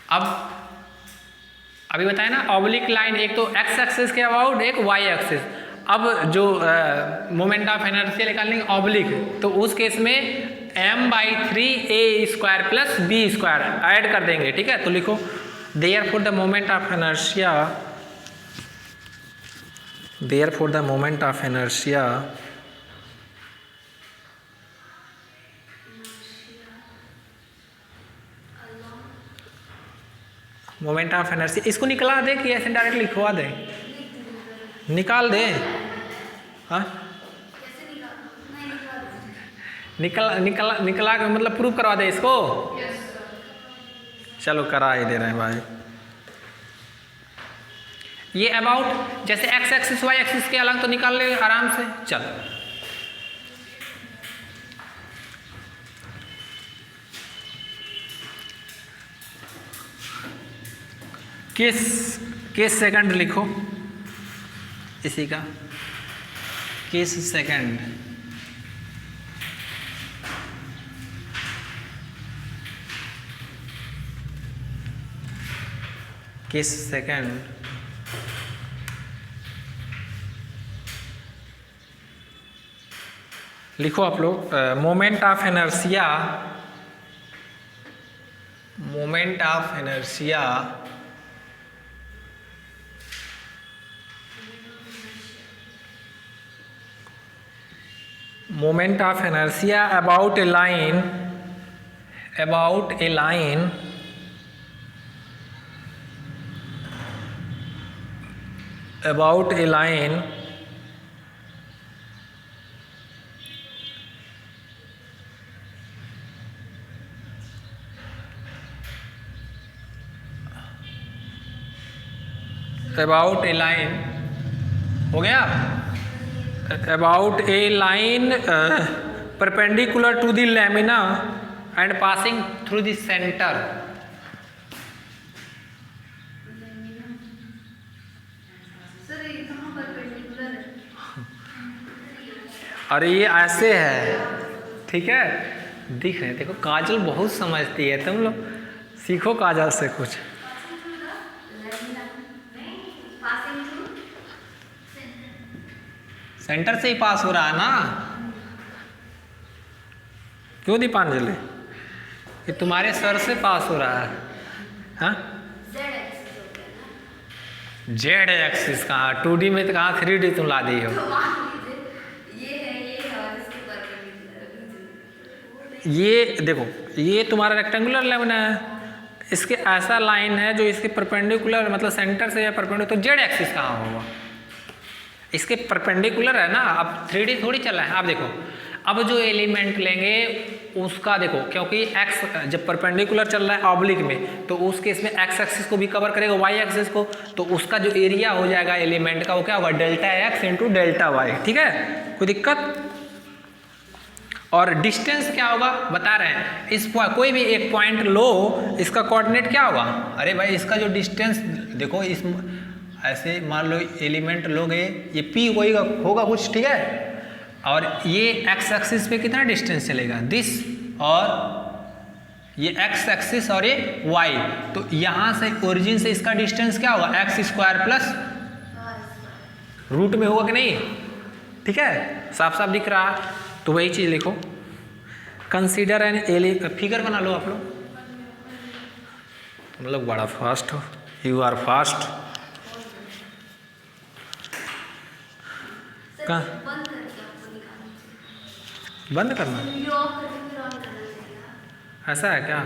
अब अभी बताया ना ऑब्लिक लाइन, एक तो x एक्सिस के अबाउट, एक y एक्सिस। अब जो मोमेंट ऑफ इनर्शिया निकालने ऑब्लिक, तो उस केस में m/3a² + b² ऐड कर देंगे, ठीक है? तो लिखो therefore the moment of inertia moment of inertia, इसको निकला दे कि ऐसे डायरेक्ट लिखवा दे? निकाल दे। हाँ निकला के मतलब प्रूव करवा दे इसको। चलो करा ही दे रहे हैं भाई। ये अबाउट जैसे x एक्सिस y एक्सिस के अलग तो निकाल ले आराम से। चलो केस सेकंड लिखो इसी का, केस सेकंड। केस सेकंड लिखो आप लोग, moment of inertia about a line हो गया, about a line perpendicular to the lamina and passing through the center। Sir ये कहाँ परपेंडिकुलर है? अरे ये ऐसे है, ठीक है? दिख रहे, देखो काजल बहुत समझती है, तुम लोग सीखो काजल से कुछ। सेंटर से ही पास हो रहा है ना, क्यों दीपांजलि? ये तुम्हारे सर से पास हो रहा है। हाँ जेड एक्सिस कहाँ, 2D में तो कहाँ 3D तुम ला दी हो। ये देखो, ये तुम्हारा रेक्टेंगुलर लेवन है, इसके ऐसा लाइन है जो इसके परपेंडिकुलर मतलब सेंटर से या परपेंडिकुलर, तो जेड एक्सिस कहाँ होगा? इसके परपेंडिकुलर है ना। अब 3D थोड़ी चल रहा है। आप देखो, अब जो एलिमेंट लेंगे उसका देखो, क्योंकि x जब परपेंडिकुलर चल रहा है ऑब्लिक में, तो उस केस में x एक्सिस को भी कवर करेगा y एक्सिस को, तो उसका जो एरिया हो जाएगा एलिमेंट का वो क्या होगा delta x into delta y। ठीक है, कोई दिक्कत? और डिस्टेंस क्या होगा बता रहे हैं, इस कोई भी एक पॉइंट लो, इसका कोऑर्डिनेट क्या होगा? अरे भाई इसका जो डिस्टेंस देखो, इस ऐसे मान लो एलिमेंट लोगे, ये p होगा कुछ, ठीक है? और ये x एक्सिस पे कितना डिस्टेंस चलेगा, दिस, और ये x एक्सिस और ये y, तो यहाँ से ओरिजिन से इसका डिस्टेंस क्या होगा x² प्लस रूट में होगा कि नहीं? ठीक है, साफ साफ दिख रहा। तो वही चीज़ लिखो, कंसीडर एन एलियन, फिगर बना लो आप लोग, तुम लोग बड़ा फास्ट हो, यू आर फास्ट। कहाँ बंद करके आपको दिखाना बंद करना, वीडियो ऑफ करके फिर ऑन करना चाहिए। ऐसा है क्या?